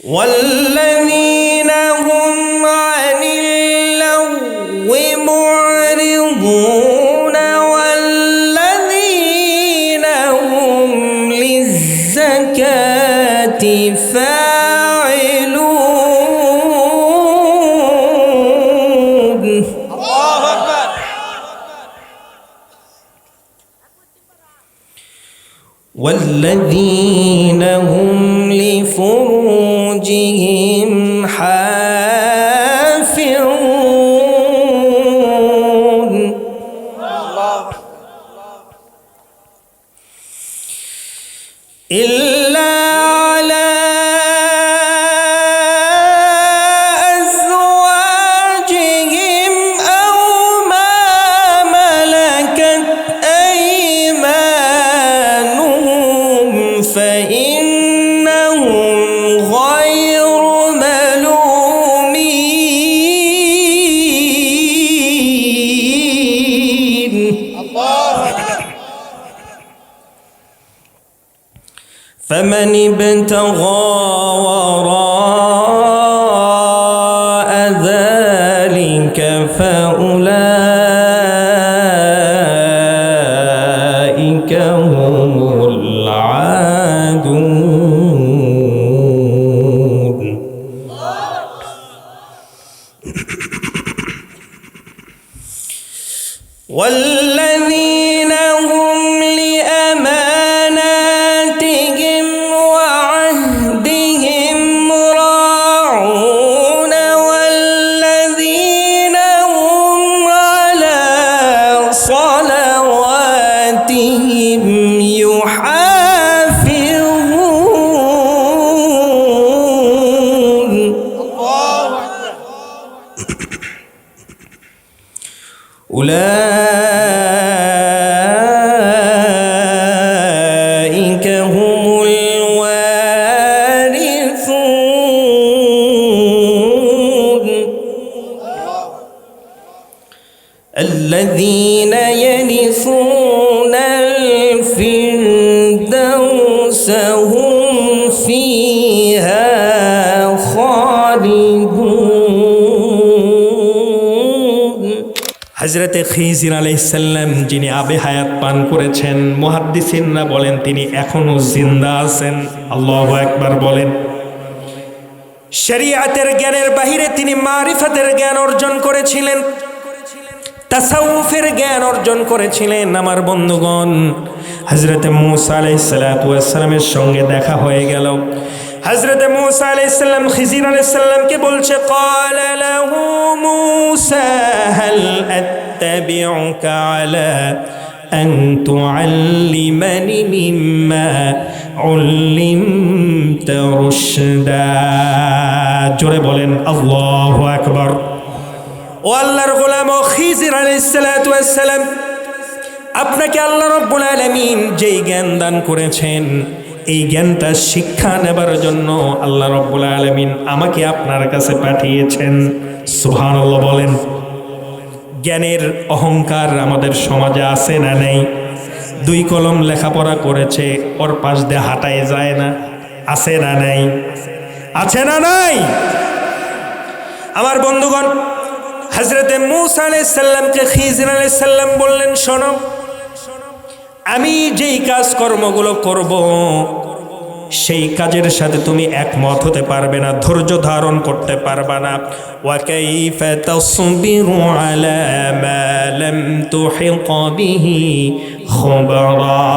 والذين هم عن اللغو معرضون والذين هم للزكاة فاعلون. الله أكبر. والذين هم لفروجهم حافظون إلا على أزواجهم أو ما ملكت أيمانهم فإنهم غير ملومين. فمن ابتغى وراء ذلك فأولئك هم العادون. والذين هم لأماناتهم وعهدهم راعون والذين هم على صلواتهم يحافظون. أولئك هم الوارثون الذين يرثون الفردوس هم فيها خالدون. হযরতে খিজির আলাইহিস সালাম যিনি আবে হায়াত পান করেছেন, মুহাদ্দিসিনরা বলেন তিনি এখনো জিন্দা আছেন। আল্লাহু আকবার বলেন। শরীয়তের জ্ঞানের বাহিরে তিনি মারিফাতের জ্ঞান অর্জন করেছিলেন, তাসাউফের জ্ঞান অর্জন করেছিলেন। আমার বন্ধুগণ, হযরতে মূসা আলাইহিস সালাতু ওয়াস সালামের সঙ্গে দেখা হয়ে গেল। হযরতে মূসা আলাইহিস সালাম খিজির আলাইহিস সালামকে বলছে, ক্বালা লাহু মূসা হাল আত্তাবিউকা আলা আন তুআল্লিমানি মিম্মা উল্লিমতা রুশদা। জোরে বলেন আল্লাহু আকবার। ও আল্লাহর গোলাম ও খিজির আলাইহিস সালাতু ওয়াস সালাম, আপনাকে আল্লাহ রাব্বুল আলামিন যেই জ্ঞান দান করেছেন, এই জ্ঞানটা শিক্ষা নেবার জন্য আল্লাহ রাব্বুল আলামিন আমাকে আপনার কাছে পাঠিয়েছেন। সুবহানাল্লাহ বলেন। জ্ঞানের অহংকার আমাদের সমাজে আছে না নেই? দুই কলম লেখাপড়া করেছে, ওর পাশ দিয়ে হাঁটাই যায় না, আছে না নাই? আছে না নাই? আমার বন্ধুগণ, হযরতে মূসা আলাইহিস সালামকে খিজির আলাইহিস সালাম বললেন, শোনো, আমি যেই কাজ কর্মগুলো করব সেই কাজের সাথে তুমি একমত হতে পারবে না, ধৈর্য ধারণ করতে পারবে না। ওয়া কাইফা তাসবিরু আলা মা লাম তুহিত বিহি খবরা।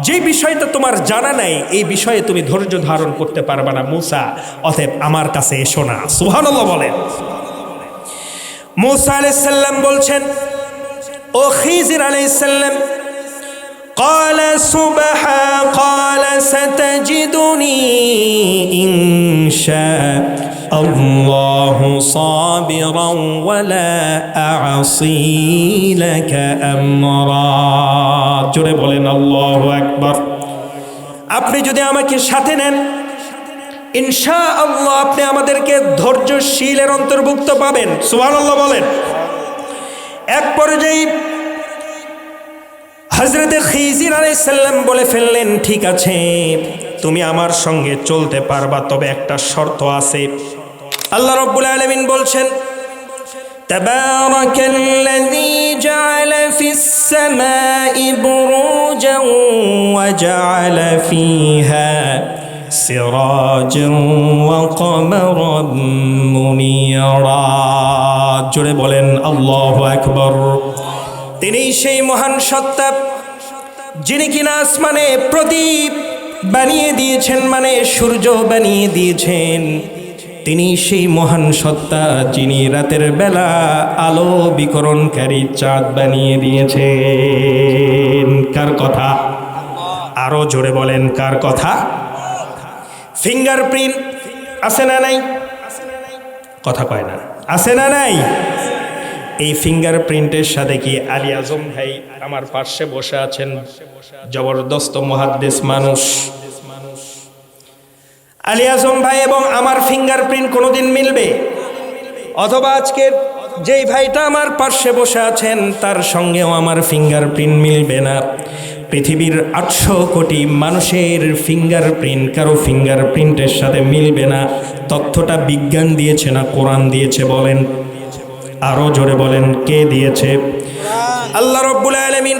যে বিষয়টা তোমার জানা নাই, এই বিষয়ে তুমি ধৈর্য ধারণ করতে পারবে না মূসা, অতএব আমার কাছে এসো না। সুবহানাল্লাহ বলেন। মূসা আলাইহিস সালাম বলছেন, ও খিজির আলাইহিস সালাম, قال ستجدني إن شاء الله صابرا ولا أعصي لك أمرا. জোরে বলেন আল্লাহু আকবার। আপনি যদি আমাকে সাথে নেন, ইনশাআল্লাহ আপনি আমাদেরকে ধৈর্যশীলের অন্তর্ভুক্ত পাবেন। সুবহানাল্লাহ বলেন। এক পর্যায়ে হযরতে খিজির আলাইহিস সালাম বলে ফেললেন, ঠিক আছে, তুমি আমার সঙ্গে চলতে পারবা, তবে একটা শর্ত আছে। আল্লাহ রাব্বুল আলামিন বলছেন, তাবারাকাল্লাযী জাআলা ফিস সামাই বুরুজান ওয়া জাআলা ফিহা সিরাজান ওয়া কমারান মুনিরা। জোরে বলেন আল্লাহু আকবার। তিনি সেই মহান সত্তা যিনি কিনা আসমানে প্রদীপ বানিয়ে দিয়েছেন, মানে সূর্য বানিয়ে দিয়েছেন। তিনি সেই মহান সত্তা যিনি রাতের বেলা আলো বিকরণকারী চাঁদ বানিয়ে দিয়েছেন। কার কথা? আরো জোরে বলেন, কার কথা? ফিঙ্গারপ্রিন্ট আছে না নাই? কথা কয় না, আছে না নাই? এই ফিঙ্গারপ্রিন্টের সাথে কি আলী আজম ভাই আমার পাশে বসে আছেন, জবরদস্ত মুহাদ্দিস মানুষ, আলী আজম ভাই এবং আমার ফিঙ্গারপ্রিন্ট কোনোদিন মিলবে? অথবা আজকের যেই ভাইটা আমার পাশে বসে আছেন তার সঙ্গেও আমার ফিঙ্গারপ্রিন্ট মিলবে না। পৃথিবীর 800 কোটি মানুষের ফিঙ্গারপ্রিন্ট কারো ফিঙ্গারপ্রিন্টের সাথে মিলবে না। তথ্যটা বিজ্ঞান দিয়েছে না কোরআন দিয়েছে? বলেন, আরো জোরে বলেন, কে দিয়েছে? আল্লাহ রাব্বুল আলামিন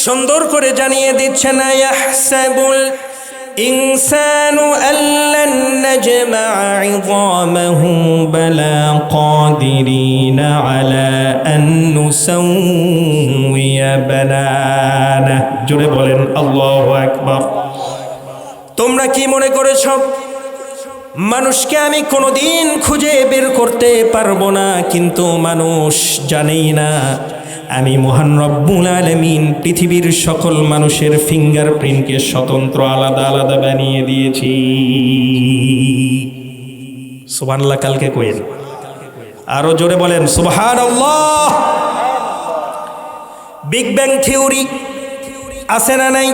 সুন্দর করে জানিয়ে দিচ্ছেন, ইয়াহসাবুল ইনসানু আল্লান নাজমা ইযামাহু বালা কাদিরিনা আলা আন নুসাউইয়া বানানা। জোরে বলেন আল্লাহু আকবার। তোমরা কি মনে করেছ মানুষকে আমি কোনোদিন খুঁজে বের করতে পারবো না? কিন্তু মানুষ জানেই না আমি মহান রব্বুল আলামিন পৃথিবীর সকল মানুষের ফিঙ্গারপ্রিন্টকে স্বতন্ত্র আলাদা আলাদা বানিয়ে দিয়েছি। সুবহানাল্লাহ। কালকে কইেন, আরো জোরে বলেন সুবহানাল্লাহ। বিগ ব্যাং থিওরি আছে না নাই?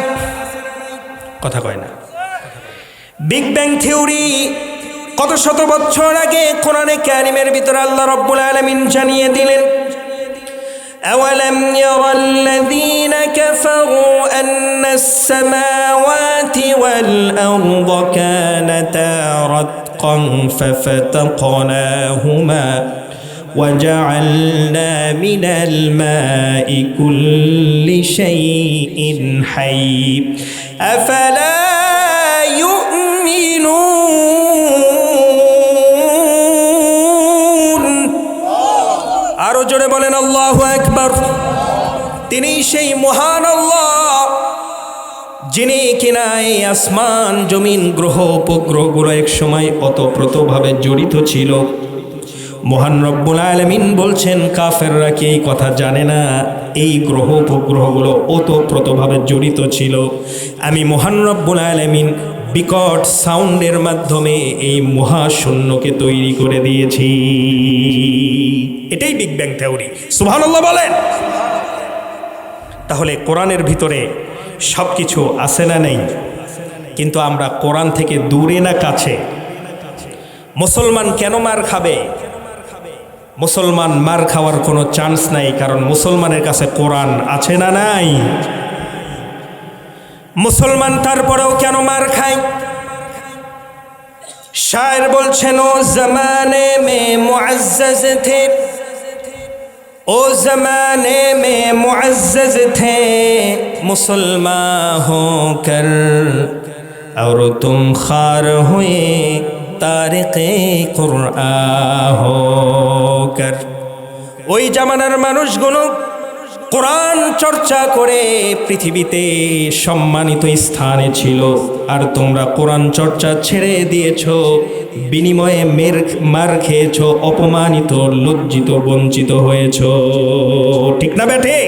কথা কয় না। বিগ ব্যাং থিওরি কত শত বছর আগে কোরআনে কারিমের ভিতরে আল্লাহ রাব্বুল আলামিন জানিয়ে দিলেন, আওয়ালাম ইয়ারাল্লাযীনা কাফারু আন্নাস সামাওয়াতি ওয়াল আরদা কানাতা রাতকান ফাফাতাকনাহুমা وجعلنا من الماء كل شيء حي أفلا আরো জোরে বলেন আল্লাহু আকবার। তিনি সেই মহান আল্লাহ যিনি কিনা এই আসমান জমিন গ্রহ উপগ্রহগুলো এক সময় ওতপ্রোতভাবে জড়িত ছিল। মহান রব্বুল আলামিন বলছেন কাফেররা কি এই কথা জানে না? এই গ্রহ উপগ্রহগুলো ওতপ্রোতভাবে জড়িত ছিল। আমি মহান রব্বুল আলামিন বিকট সাউন্ডের মাধ্যমে এই মহাশূন্যকে তৈরি করে দিয়েছি। এটাই বিগ ব্যাং থিওরি। সুবহানাল্লাহ বলেন। তাহলে কোরআনের ভিতরে সব কিছু আছে না নেই? কিন্তু আমরা কোরআন থেকে দূরে না কাছে? মুসলমান কেন মার খাবে? মুসলমান মার খাওয়ার কোনো চান্স নাই, কারণ মুসলমানের কাছে কোরআন আছে না নাই? মুসলমান তারপরেও কেন মার খায়? শায়ের বলছেন, ও জমানে মে মুআজ্জাজ থে, ও জমানে মে মুআজ্জাজ থে মুসলমান হোকর, और तुम खार हुए तारिक़े कुरआन होकर। ওই জামানার মানুষগুলো কোরআন চর্চা করে পৃথিবীতে সম্মানিত স্থানে ছিল, আর তোমরা কোরআন চর্চা ছেড়ে দিয়েছো, বিনিময়ে মার খেয়েছো, অপমানিত, লজ্জিত, বঞ্চিত হয়েছো। ঠিক না বেঠে?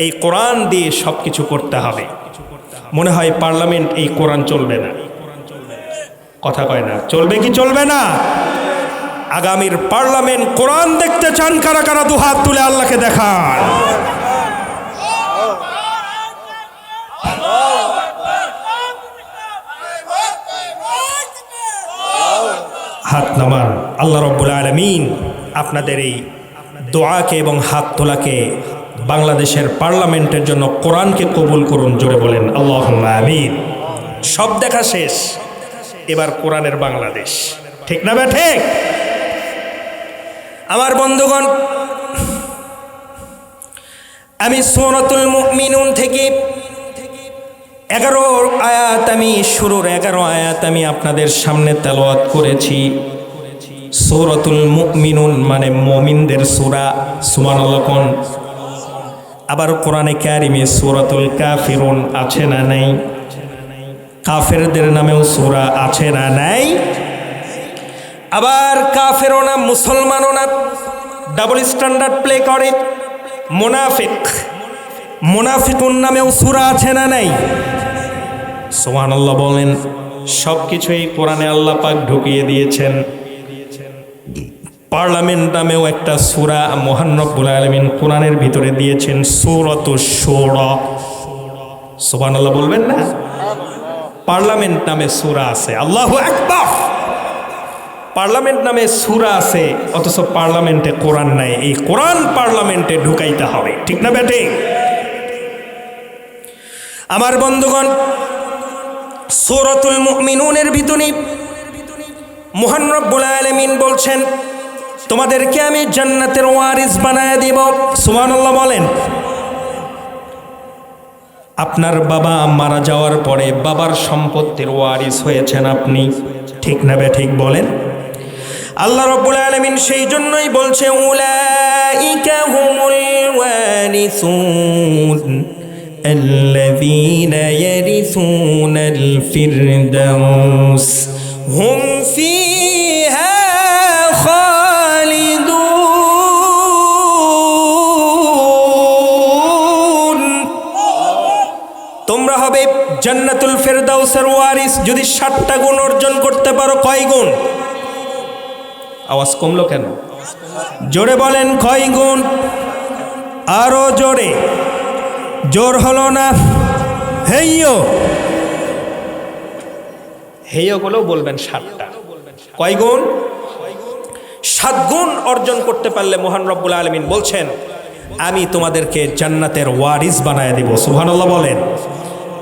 এই কোরআন দিয়ে সব কিছু করতে হবে। মনে হয় পার্লামেন্ট এই কোরআন চলবে না। কথা কয় না, চলবে কি চলবে না? আগামীর পার্লামেন্ট কোরআন দেখতে চান? কারা কারা দুহাত তুলে আল্লাহকে দেখান। হাত নামান। আল্লাহ রাব্বুল আলামিন আপনাদের এই দোয়াকে এবং হাত তোলাকে বাংলাদেশের পার্লামেন্টের জন্য কোরআনকে কবুল করুন। জোরে বলেন আল্লাহুম্মা আমিন। সব দেখা শেষ, এবার কোরআনের বাংলাদেশ। ঠিক না ঠিক? আমার বন্ধুগণ, আমি সূরাতুল মুমিনুন থেকে 11 আয়াত, আমি শুরুর 11 আয়াত আমি আপনাদের সামনে তেলাওয়াত করেছি। সূরাতুল মুমিনুন মানে মুমিনদের সূরা, সুবহানাল্লাহ কোন। আবার কোরআনে কারিমে সূরাতুল কাফিরুন আছে না নাই? কাফেরদের নামেও সূরা আছে না নাই? আবার কাফেরও না মুসলমানও না, ডাবল স্ট্যান্ডার্ড প্লে করে। মুনাফিকুন নামেও সূরা আছে না নাই? সুবহানাল্লাহ বলেন। সব কিছুই কোরআনে আল্লাহ পাক ঢুকিয়ে দিয়েছেন। পার্লামেন্ট নামেও একটা সূরা মহান রব্বুল আলামিন কোরআনের ভিতরে দিয়েছেন, সূরাতুশ শূরা। সুবহানাল্লাহ বলবেন না? পার্লামেন্ট নামে সূরা আছে। আল্লাহু আকবার। পার্লামেন্ট নামে সূরা আছে, অথচ পার্লামেন্টে কোরআন নাই। এই কোরআন পার্লামেন্টে ঢুকাইতে হবে। ঠিক না বেটে? আমার বন্ধুগণ, সূরাতুল মুমিনুনের ভিতরে মহান রব্বুল আলামিন বলছেন, তোমাদেরকে আমি জান্নাতের ওয়ারিস বানায় দিব। সুবহানাল্লাহ বলেন। আপনার বাবা মারা যাওয়ার পরে বাবার সম্পত্তির ওয়ারিস হয়েছেন আপনি। ঠিক না ঠিক বলেন? আল্লাহ রাব্বুল আলামিন সেই জন্যই বলছে, উলাইকা হুমুল ওয়ারিসুন الذين يرثون الفردوس هم فيها خالدون। তোমরা হবে জান্নাতুল ফেরদাউসের ওয়ারিস যদি 60টা গুণ অর্জন করতে পারো। কয় গুণ? আওয়াজ কমলো কেন? জোরে বলেন, কয় গুণ? আরো জোরে। জোর হলো না? হেইয়ো হেইয়ো গুলো বলবেন 60টা। কয় গুণ? 7 গুণ অর্জন করতে পারলে মহান রব্বুল আলামিন বলছেন, আমি তোমাদেরকে জান্নাতের ওয়ারিস বানায় দিব। সুবহানাল্লাহ বলেন।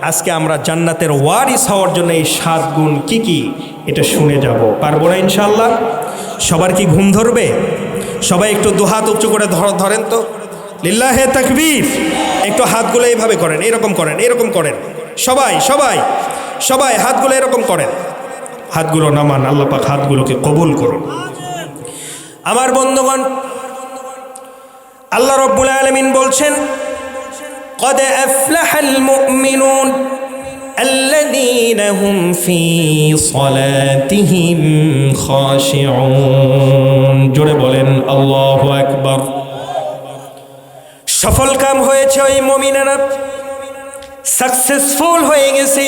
আজকে আমরা জান্নাতের ওয়ারিস হওয়ার জন্য এই 7 গুণ কি কি এটা শুনে যাব। পারবো না ইনশাআল্লাহ? সবার কি ঘুম ধরবে? সবাই একটু দুহাত উঁচু করে ধরেন তো। লিল্লাহে তাকবীর। একটু হাতগুলো এইভাবে করেন, এরকম করেন, এরকম করেন। সবাই সবাই সবাই হাতগুলো এরকম করেন। হাতগুলো নামান, আল্লাহ পাক হাতগুলোকে কবুল করুন। আমার বন্ধুগণ, আল্লাহ রাব্বুল আলামিন বলছেন, قد أفلح المؤمنون الذين هم في صلاتهم خاشعون। জোরে বলেন আল্লাহু আকবার। সফল কাম হয়েছে ওই মুমিনেরা, সাকসেসফুল হয়ে গেছে।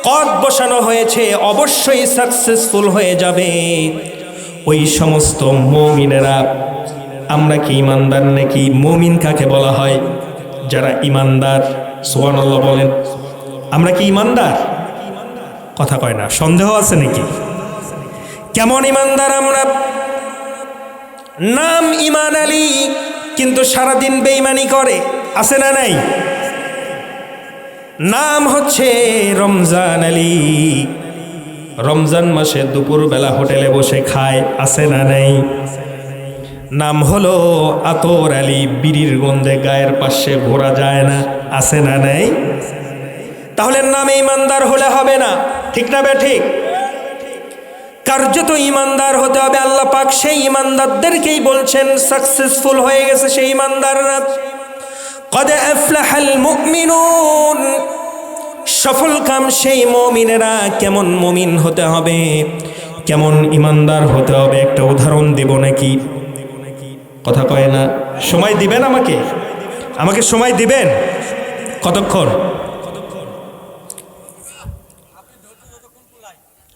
কদ বসানো হয়েছে, অবশ্যই সাকসেসফুল হয়ে যাবে ওই সমস্ত মুমিনেরা। আমরা কি ইমানদার নাকি? মুমিন কাকে বলা হয়? যারা ইমানদার। সুবহানাল্লাহ বলেন। আমরা কি ইমানদার? কথা কয় না, সন্দেহ আছে নাকি? কেমন ইমানদার আমরা? নাম ইমান আলী, কিন্তু সারাদিন বেঈমানি করে। আছে না নাই? নাম হচ্ছে রমজান আলী, রমজান মাসে দুপুরবেলা হোটেলে বসে খায়। আছে না নাই? নাম হলো আতর আলী, বিড়ির গন্ধে গায়ের পাশে ঘোরা যায় না। আছে না নাই? তাহলে নামে ইমানদার হলে হবে না। ঠিক না বে ঠিক? কার্যত ইমানদার হতে হবে। আল্লাহ পাক সেই ইমানদারদেরকেই বলছেন সাকসেসফুল হয়ে গেছে সেই ইমানদাররা। কদ আফলাহাল মুমিনুন, সফল কাম সেই মুমিনেরা। কেমন মুমিন হতে হবে, কেমন ইমানদার হতে হবে একটা উদাহরণ দেব নাকি? কথা কয় না। সময় দিবেন আমাকে? আমাকে সময় দিবেন? কতক্ষণ?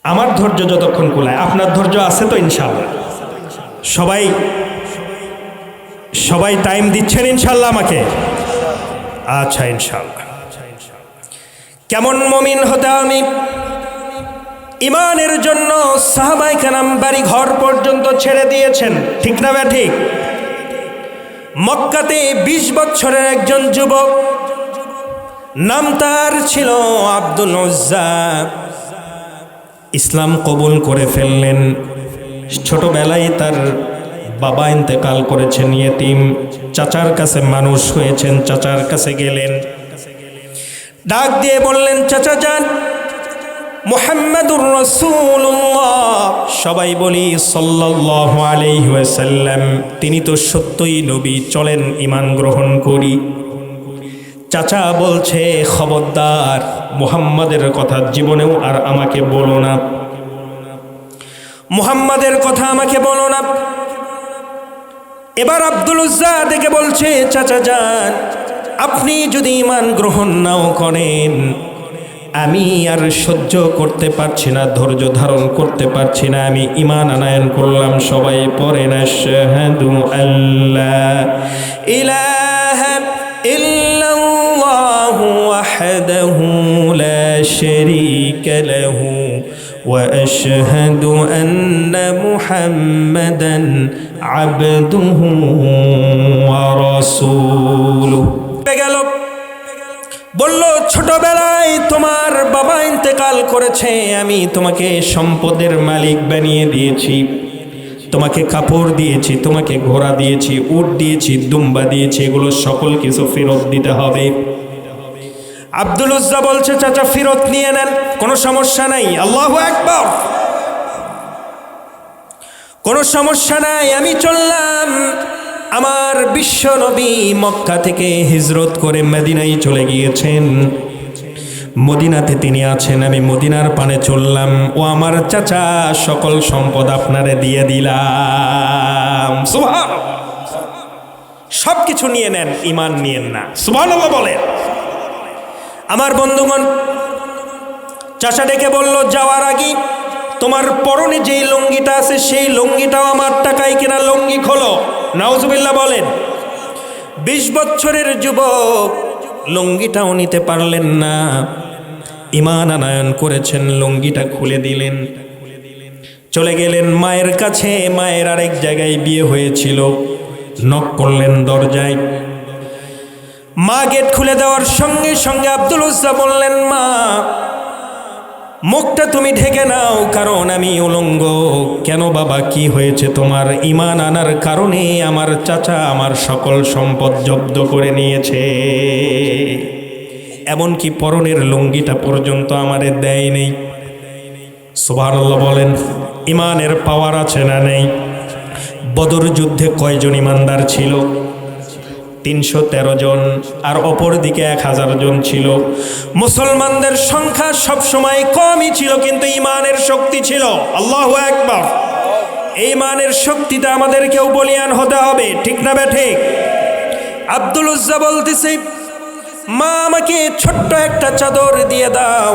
আমার ধৈর্য যতক্ষণ কুলায়। আপনার ধৈর্য আছে তো ইনশাআল্লাহ? সবাই টাইম দিচ্ছেন ইনশাআল্লাহ আমাকে? আচ্ছা ইনশাআল্লাহ। কেমন মুমিন হতে আমি? ইমানের জন্য সাহাবায়ে কেরাম বাড়ি ঘর পর্যন্ত ছেড়ে দিয়েছেন। ঠিক না ঠিক? মক্কাতে 20 বছরের একজন যুবক নাম তার ছিল আব্দুল উজ্জা। ইসলাম কবুল করে ফেললেন। ছোটবেলায় তার বাবা ইন্তেকাল করেছেন, ইয়েতিম। চাচার কাছে মানুষ হয়েছেন, চাচার কাছে গেলেন, ডাক দিয়ে বললেন, চাচা যান, মুহাম্মাদুর রাসূলুল্লাহ, সবাই বলি সাল্লাল্লাহু আলাইহি ওয়াসাল্লাম, তিনি তো সত্যই নবী, চলেন ঈমান গ্রহণ করি। চাচা বলছে, খবরদার, মুহাম্মাদের কথা জীবনেও আর আমাকে বলো না, মুহাম্মাদের কথা আমাকে বলো না। এবার আব্দুল উজ্জা দেখে বলছে, চাচা যান, আপনি যদি ঈমান গ্রহণ নাও করেন, আমি আর সহ্য করতে পারছি না, ধৈর্য ধারণ করতে পারছি না, আমি ঈমান আনয়ন করলাম। সবাই পড়েন আশহাদু আল্লা ইলাহা ইল্লাল্লাহু ওয়াহদাহু লা শারীকা লাহু ওয়া আশহাদু আন্না মুহাম্মাদান আবদুহু ওয়া রাসূলুহু। গেল, বলল, ছোটবেলায় তোমার বাবা ইন্তেকাল করেছে, আমি তোমাকে সম্পদের মালিক বানিয়ে দিয়েছি, তোমাকে কাপড় দিয়েছি, তোমাকে ঘোড়া দিয়েছি, উট দিয়েছি, দুম্বা দিয়েছি, এগুলো সকল কিছু ফেরত দিতে হবে। আব্দুল উজ্জা বলছে, চাচা ফেরত নিয়ে নেন, কোনো সমস্যা নাই। আল্লাহু আকবার। কোনো সমস্যা নাই, আমি চললাম। আমার বিশ্ব নবী মক্কা থেকে হিজরত করে মদিনায় চলে গিয়েছেন, মদিনাতে তিনি আছেন, আমি মদিনার পানে চললাম। ও আমার চাচা, সকল সম্পদ আপনারে দিয়ে দিলাম। সুবহানাল্লাহ। সব কিছু নিয়ে নেন, ঈমান নিয়েন না। সুবহানাল্লাহ বলেন। আমার বন্ধুগণ, চাচা ডেকে বলল, যাওয়ার আগে তোমার পরনে যেই লুঙ্গিটা আছে সেই লুঙ্গিটাও আমার টাকায় কেনা লুঙ্গি খোলো। নাউজুবিল্লাহ বলেন। 20 বছরের যুবক লুঙ্গিটাও নিতে পারলেন না, ঈমান আনয়ন করেছেন, লুঙ্গিটা খুলে দিলেন, চলে গেলেন মায়ের কাছে। মায়ের আরেক জায়গায় বিয়ে হয়েছিল, নক করলেন দরজায়। মা গেট খুলে দেওয়ার সঙ্গে সঙ্গে আব্দুল উজ্জা বললেন, মা মুখটা তুমি ঢেকে নাও, কারণ আমি উলঙ্গ। কেন বাবা, কি হয়েছে তোমার? ঈমান আনার কারণে আমার চাচা আমার সকল সম্পদ জব্দ করে নিয়েছে, এমনকি পরনের লুঙ্গিটা পর্যন্ত আমারে দেয় নেই। সুবহানাল্লাহ বলেন। ঈমানের পাওয়ার আছে না নেই? বদর যুদ্ধে কয়জন ঈমানদার ছিল? 313 জন, আর অপর দিকে 1000 জন ছিল। মুসলমানদের সংখ্যা সবসময় কমই ছিল, কিন্তু ঈমানের শক্তি ছিল। আল্লাহু আকবার। এই ঈমানের শক্তিটা আমাদেরকেও বলিয়ান হতে হবে, ঠিক না ঠিক? আব্দুল উজ্জা বলতেছে, মা আমাকে ছোট্ট একটা চাদর দিয়ে দাও,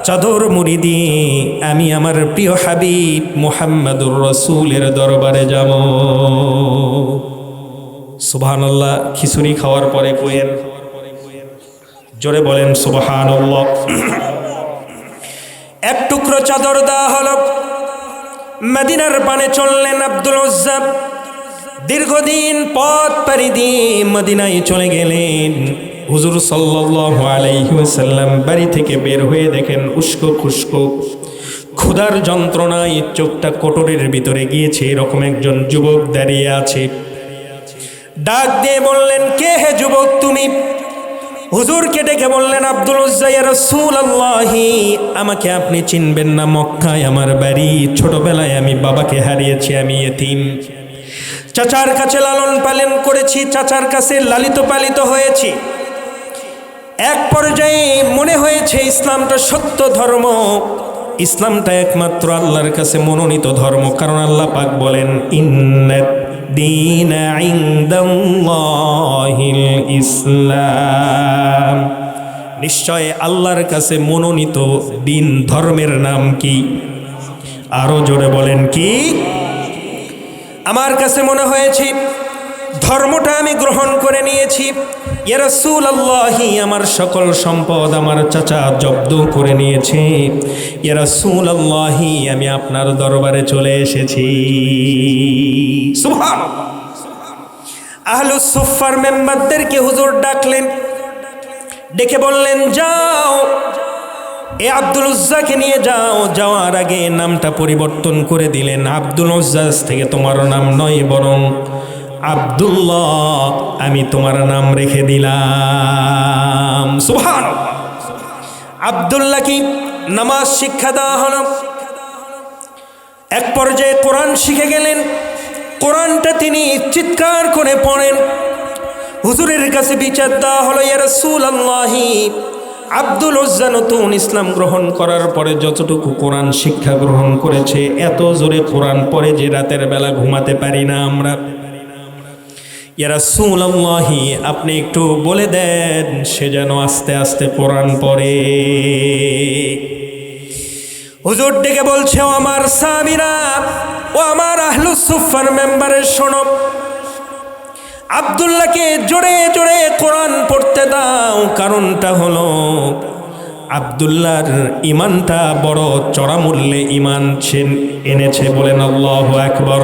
চাদর মুড়ি দিয়ে আমি আমার প্রিয় হাবিব মুহাম্মাদুর রাসূলের দরবারে যাব। সুবহানাল্লাহ। খিচুড়ি খাওয়ার পরে কইেন, জোরে বলেন সুবহানাল্লাহ। এক টুকরো চাদর দেওয়া হলো। মদিনার পানে চললেন আব্দুল উজ্জা। দীর্ঘদিন পথ পাড়ি দিয়ে মদিনায় চলে গেলেন। হুজুর সাল্লাল্লাহু আলাইহি ওয়াসাল্লাম বাড়ি থেকে বের হয়ে দেখেন উস্কো খুস্কো ক্ষুধার যন্ত্রণায় চোখটা কোটরের ভিতরে গিয়েছে, এরকম একজন যুবক দাঁড়িয়ে আছে। ডাক দিয়ে বললেন, কে হে যুবক তুমি? হুজুরকে ডেকে বললেন, আব্দুল উজ্জা, ইয়া রাসূলুল্লাহ, আমাকে আপনি চিনবেন না, মক্কায় আমার বাড়ি, ছোটবেলায় আমি বাবাকে হারিয়েছি, আমি ইতিম, চাচার কাছে লালন পালন করেছি, চাচার কাছে লালিত পালিত হয়েছি। এক পর্যায়ে মনে হয়েছে ইসলামটা সত্য ধর্ম, ইসলামটা একমাত্র আল্লাহর কাছে মনোনীত ধর্ম। কারণ আল্লাহ পাক বলেন, ইন্নাদ দীনা ইনদাল্লাহিল ইসলাম, নিশ্চয় আল্লাহর কাছে মনোনীত দিন ধর্মের নাম কি? আরো জোরে বলেন, কি? আমার কাছে মনে হয়েছে ধর্মটা আমি গ্রহণ করে নিয়েছি। ইয়া রাসূলুল্লাহ, আমার সকল সম্পদ আমার চাচা জব্দ করে নিয়েছে। ইয়া রাসূলুল্লাহ, আমি আপনার দরবারে চলে এসেছি। সুবহানাল্লাহ। আহলুস সুফফার মেম্বারদেরকে হুজুর ডাকলেন, ডেকে বললেন, যাও এ আব্দুল উজ্জাকে নিয়ে যাও। যাওয়ার আগে নামটা পরিবর্তন করে দিলেন, আব্দুল উজ্জা থেকে তোমার নাম নয় বরং আব্দুল্লাহ আমি তোমার নাম রেখে দিলাম। সুবহানাল্লাহ। আব্দুল্লাহ কি নামাজ শিক্ষা দেওয়া হলো। এক পর্যায়ে কোরআন শিখে গেলেন। কোরআনটা তিনি চিৎকার করে পড়েন। হুজুরের কাছে বিচার দেওয়া হলো, ইয়া রাসূলুল্লাহ, আব্দুল উজ্জা নতুন ইসলাম গ্রহণ করার পরে যতটুকু কোরআন শিক্ষা গ্রহণ করেছে, এত জোরে কোরআন পড়ে যে রাতের বেলা ঘুমাতে পারি না আমরা। ইয়া রাসূলুল্লাহ, আপনি একটু বলে দেন সে যেন আস্তে আস্তে কোরআন পড়ে। হুজুর ডেকে বলছে, ও আমার সাহাবীরা, ও আমার আহলুস সুফফার মেম্বারের শোনো, আব্দুল্লাহকে জোরে জোরে কোরআন পড়তে দাও। কারণটা হলো আব্দুল্লাহর ইমানটা বড় চড়া মূল্যে ইমান এনেছে। বলেন আল্লাহু আকবার।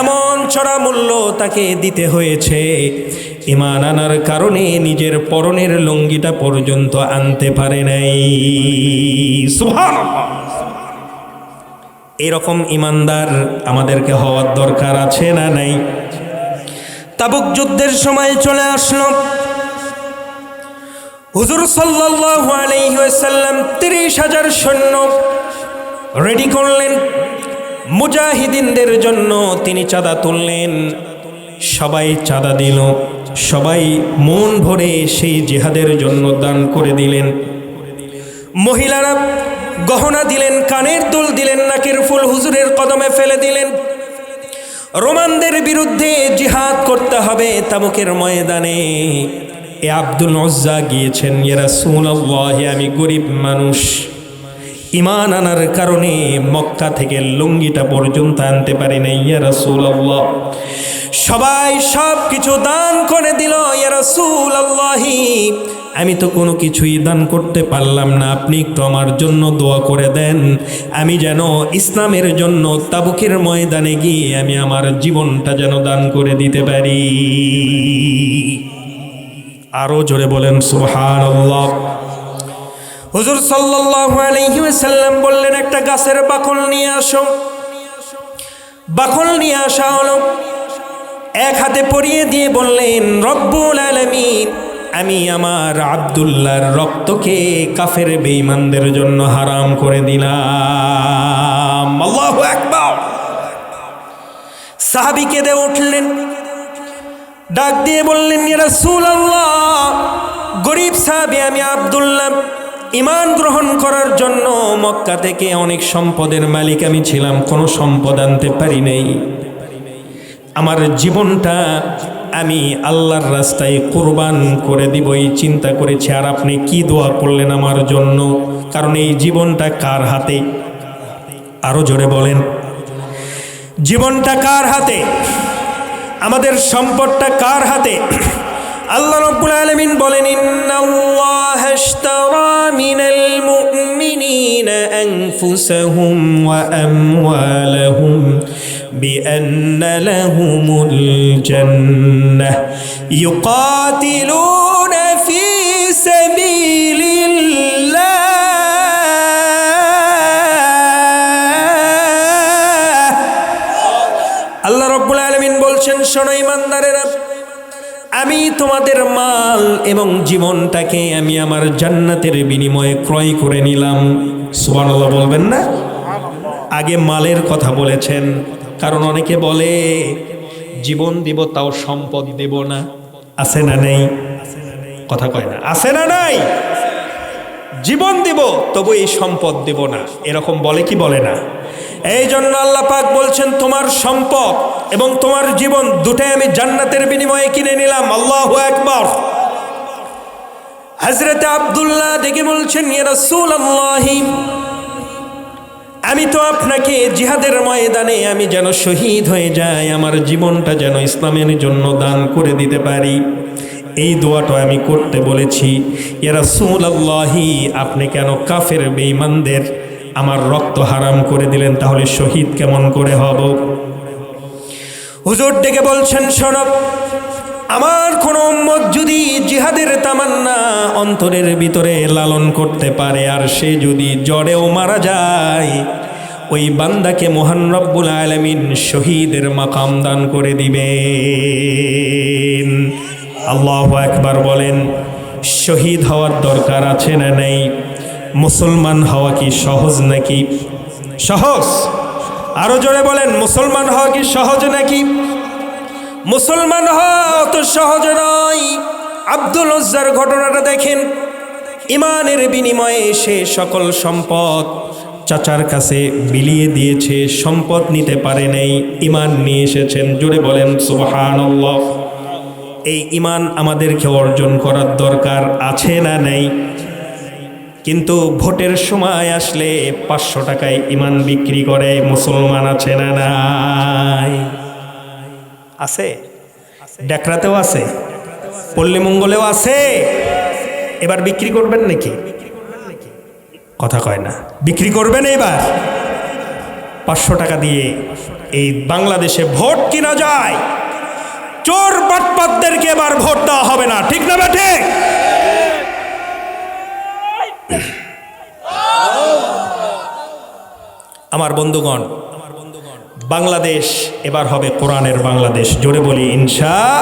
এমন চড়া মূল্য তাকে দিতে হয়েছে, ইমান আনার কারণে নিজের পরনের লুঙ্গিটা পর্যন্ত আনতে পারে নাই। সুবহানাল্লাহ। এরকম ইমানদার আমাদেরকে হওয়ার দরকার আছে না নাই? তাবুক যুদ্ধের সময় চলে আসলো। হুজুর সাল্লাল্লাহু আলাইহি ওয়াসাল্লাম 30,000 সৈন্য রেডি করলেন মুজাহিদিনদের জন্য। তিনি চাঁদা তুললেন, সবাই চাঁদা দিল, সবাই মন ভরে সেই জিহাদের জন্য দান করে দিলেন। মহিলারা গহনা দিলেন, কানের দুল দিলেন, নাকের ফুল হুজুরের কদমে ফেলে দিলেন। রোমানদের বিরুদ্ধে জিহাদ করতে হবে তাবুকের ময়দানে। এ আব্দুল উজ্জা গিয়েছেন, ইয়া রাসূলুল্লাহ, আমি গরিব মানুষ, ইমান আনার কারণে মক্কা থেকে লুঙ্গিটা পর্যন্ত আনতে পারি না। ইয়া রাসূলুল্লাহ, সবাই সব কিছু দান করে দিল। ইয়া রাসূলুল্লাহ, আমি তো কোনো কিছুই দান করতে পারলাম না, আপনি একটু আমার জন্য দোয়া করে দেন, আমি যেন ইসলামের জন্য তাবুকের ময়দানে গিয়ে আমি আমার জীবনটা যেন দান করে দিতে পারি। আরো জোরে বলেন সুবহানাল্লাহ। হুজুর সাল্লাল্লাহু আলাইহি ওয়াসাল্লাম বললেন, একটা গাছের বাকল নিয়ে আসো। বাকল নিয়ে আসা হলো, এক হাতে পরিয়ে দিয়ে বললেন, রব্বুল আলামিন, আমি আমার আব্দুল্লাহর রক্তকে কাফের বেঈমানদের জন্য হারাম করে দিলাম। আল্লাহু আকবার। সাহাবী কেঁদে উঠলেন, ডাক দিয়ে বললেন, ইয়া রাসূলুল্লাহ, গরিব সাহাবী আমি আব্দুল্লাহ, ঈমান গ্রহণ করার জন্য মক্কা থেকে অনেক সম্পদের মালিক আমি ছিলাম, কোনো সম্পদ আনতে পারি নাই। আমার জীবনটা আমি আল্লাহর রাস্তায় কুরবান করে দিব এই চিন্তা করেছি। আর আপনি কি দোয়া করলেন আমার জন্য? কারণ এই জীবনটা কার হাতে? আরো জোরে বলেন, জীবনটা কার হাতে? আমাদের সম্পদটা কার হাতে? আল্লাহ রাব্বুল আলামিন বলেন, ইন্নাল্লাহা ইশতারা মিনাল মুমিনিনা আনফুসাহুম ওয়া আমওয়ালাহুম বিআন্না লাহুমুল জান্নাহ ইউকাতিলুনা ফি সাবিলিল্লাহ আল্লাহ রাব্বুল আলামিন বলছেন, শোনো ইমানদারেরা, আমি তোমাদের মাল এবং জীবনটাকে আমি আমার জান্নাতের বিনিময়ে ক্রয় করে নিলাম। সুবহানাল্লাহ বলবেন না? আগে মালের কথা বলেছেন, কারণ অনেকে বলে জীবন দিব তাও সম্পদ দেব না। আছে না নেই? কথা কয় না, আছে না নাই? জীবন দিব তবু এই সম্পদ দেব না, এরকম বলে কি বলে না? এই জন্য আল্লাহ পাক বলছেন, তোমার সম্পদ এবং তোমার জীবন দুটাই আমি জান্নাতের বিনিময়ে কিনে নিলাম। আল্লাহু আকবার। হযরত আব্দুল্লাহ দেখে বলছেন, ইয়া রাসূলুল্লাহ, আমি তো আপনাকে জিহাদের ময়দানে আমি যেন শহীদ হয়ে যাই, আমার জীবনটা যেন ইসলামের জন্য দান করে দিতে পারি, এই দোয়াটা আমি করতে বলেছি। ইয়া রাসূলুল্লাহ, আপনি কেন কাফের বেঈমানদের আমার রক্ত হারাম করে দিলেন? তাহলে শহীদ কেমন করে হব? হুজুর ডেকে বলছেন, শোনো, আমার কোন উম্মত যদি জিহাদের তামান্না অন্তরের ভিতরে লালন করতে পারে আর সে যদি জ্বরেও মারা যায়, ওই বান্দাকে মহান রব্বুল আলামিন শহীদের মাকাম দান করে দিবেন। আল্লাহু আকবার বলেন। শহীদ হওয়ার দরকার আছে না নেই? মুসলমান হওয়া কি সহজ নাকি? সহজ? আরো জোরে বলেন, মুসলমান হওয়া কি সহজ নাকি? মুসলমান হওয়া অত সহজ নয়। আব্দুল উজ্জার ঘটনাটা দেখেন। ইমানের বিনিময়ে সে সকল সম্পদ চাচার কাছে বিলিয়ে দিয়েছে, সম্পদ নিতে পারে নাই, ইমান নিয়ে এসেছেন। জোরে বলেন সুবহানাল্লাহ। এই ইমান আমাদেরকে অর্জন করার দরকার আছে না নেই? কিন্তু ভোটের সময় আসলে 500 টাকায় ইমান বিক্রি করে মুসলমান আছে না নাই? আছে। ডেকরাতেও আছে, পল্লীমঙ্গলেও আছে। এবার বিক্রি করবেন নাকি? কথা কয় না। বিক্রি করবেন এবার? 500 টাকা দিয়ে এই বাংলাদেশে ভোট কিনা যায়? চোর বাটপাতদেরকে এবার ভোট দেওয়া হবে না, ঠিক না বেঠে? আমার বন্ধুগণ, বাংলাদেশ এবার হবে কোরআনের বাংলাদেশ। জোরে বলি ইনশাআল্লাহ।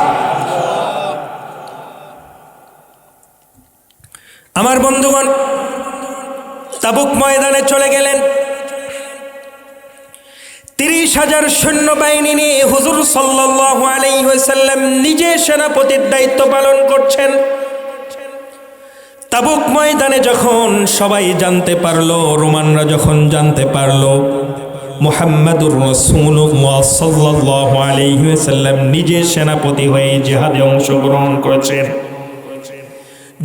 আমার বন্ধুগণ তাবুক ময়দানে চলে গেলেন। 30,000 সৈন্যবাহিনী নিয়ে হুজুর সাল্লাল্লাহু আলাইহি ওয়াসাল্লাম নিজে সেনাপতির দায়িত্ব পালন করছেন। তাবুক ময়দানে যখন সবাই জানতে পারলো, রোমানরা যখন জানতে পারলো মুহাম্মাদুর রাসূলুল্লাহ সাল্লাল্লাহু আলাইহি ওয়াসাল্লাম নিজে সেনাপতি হয়ে জিহাদে অংশগ্রহণ করেছেন,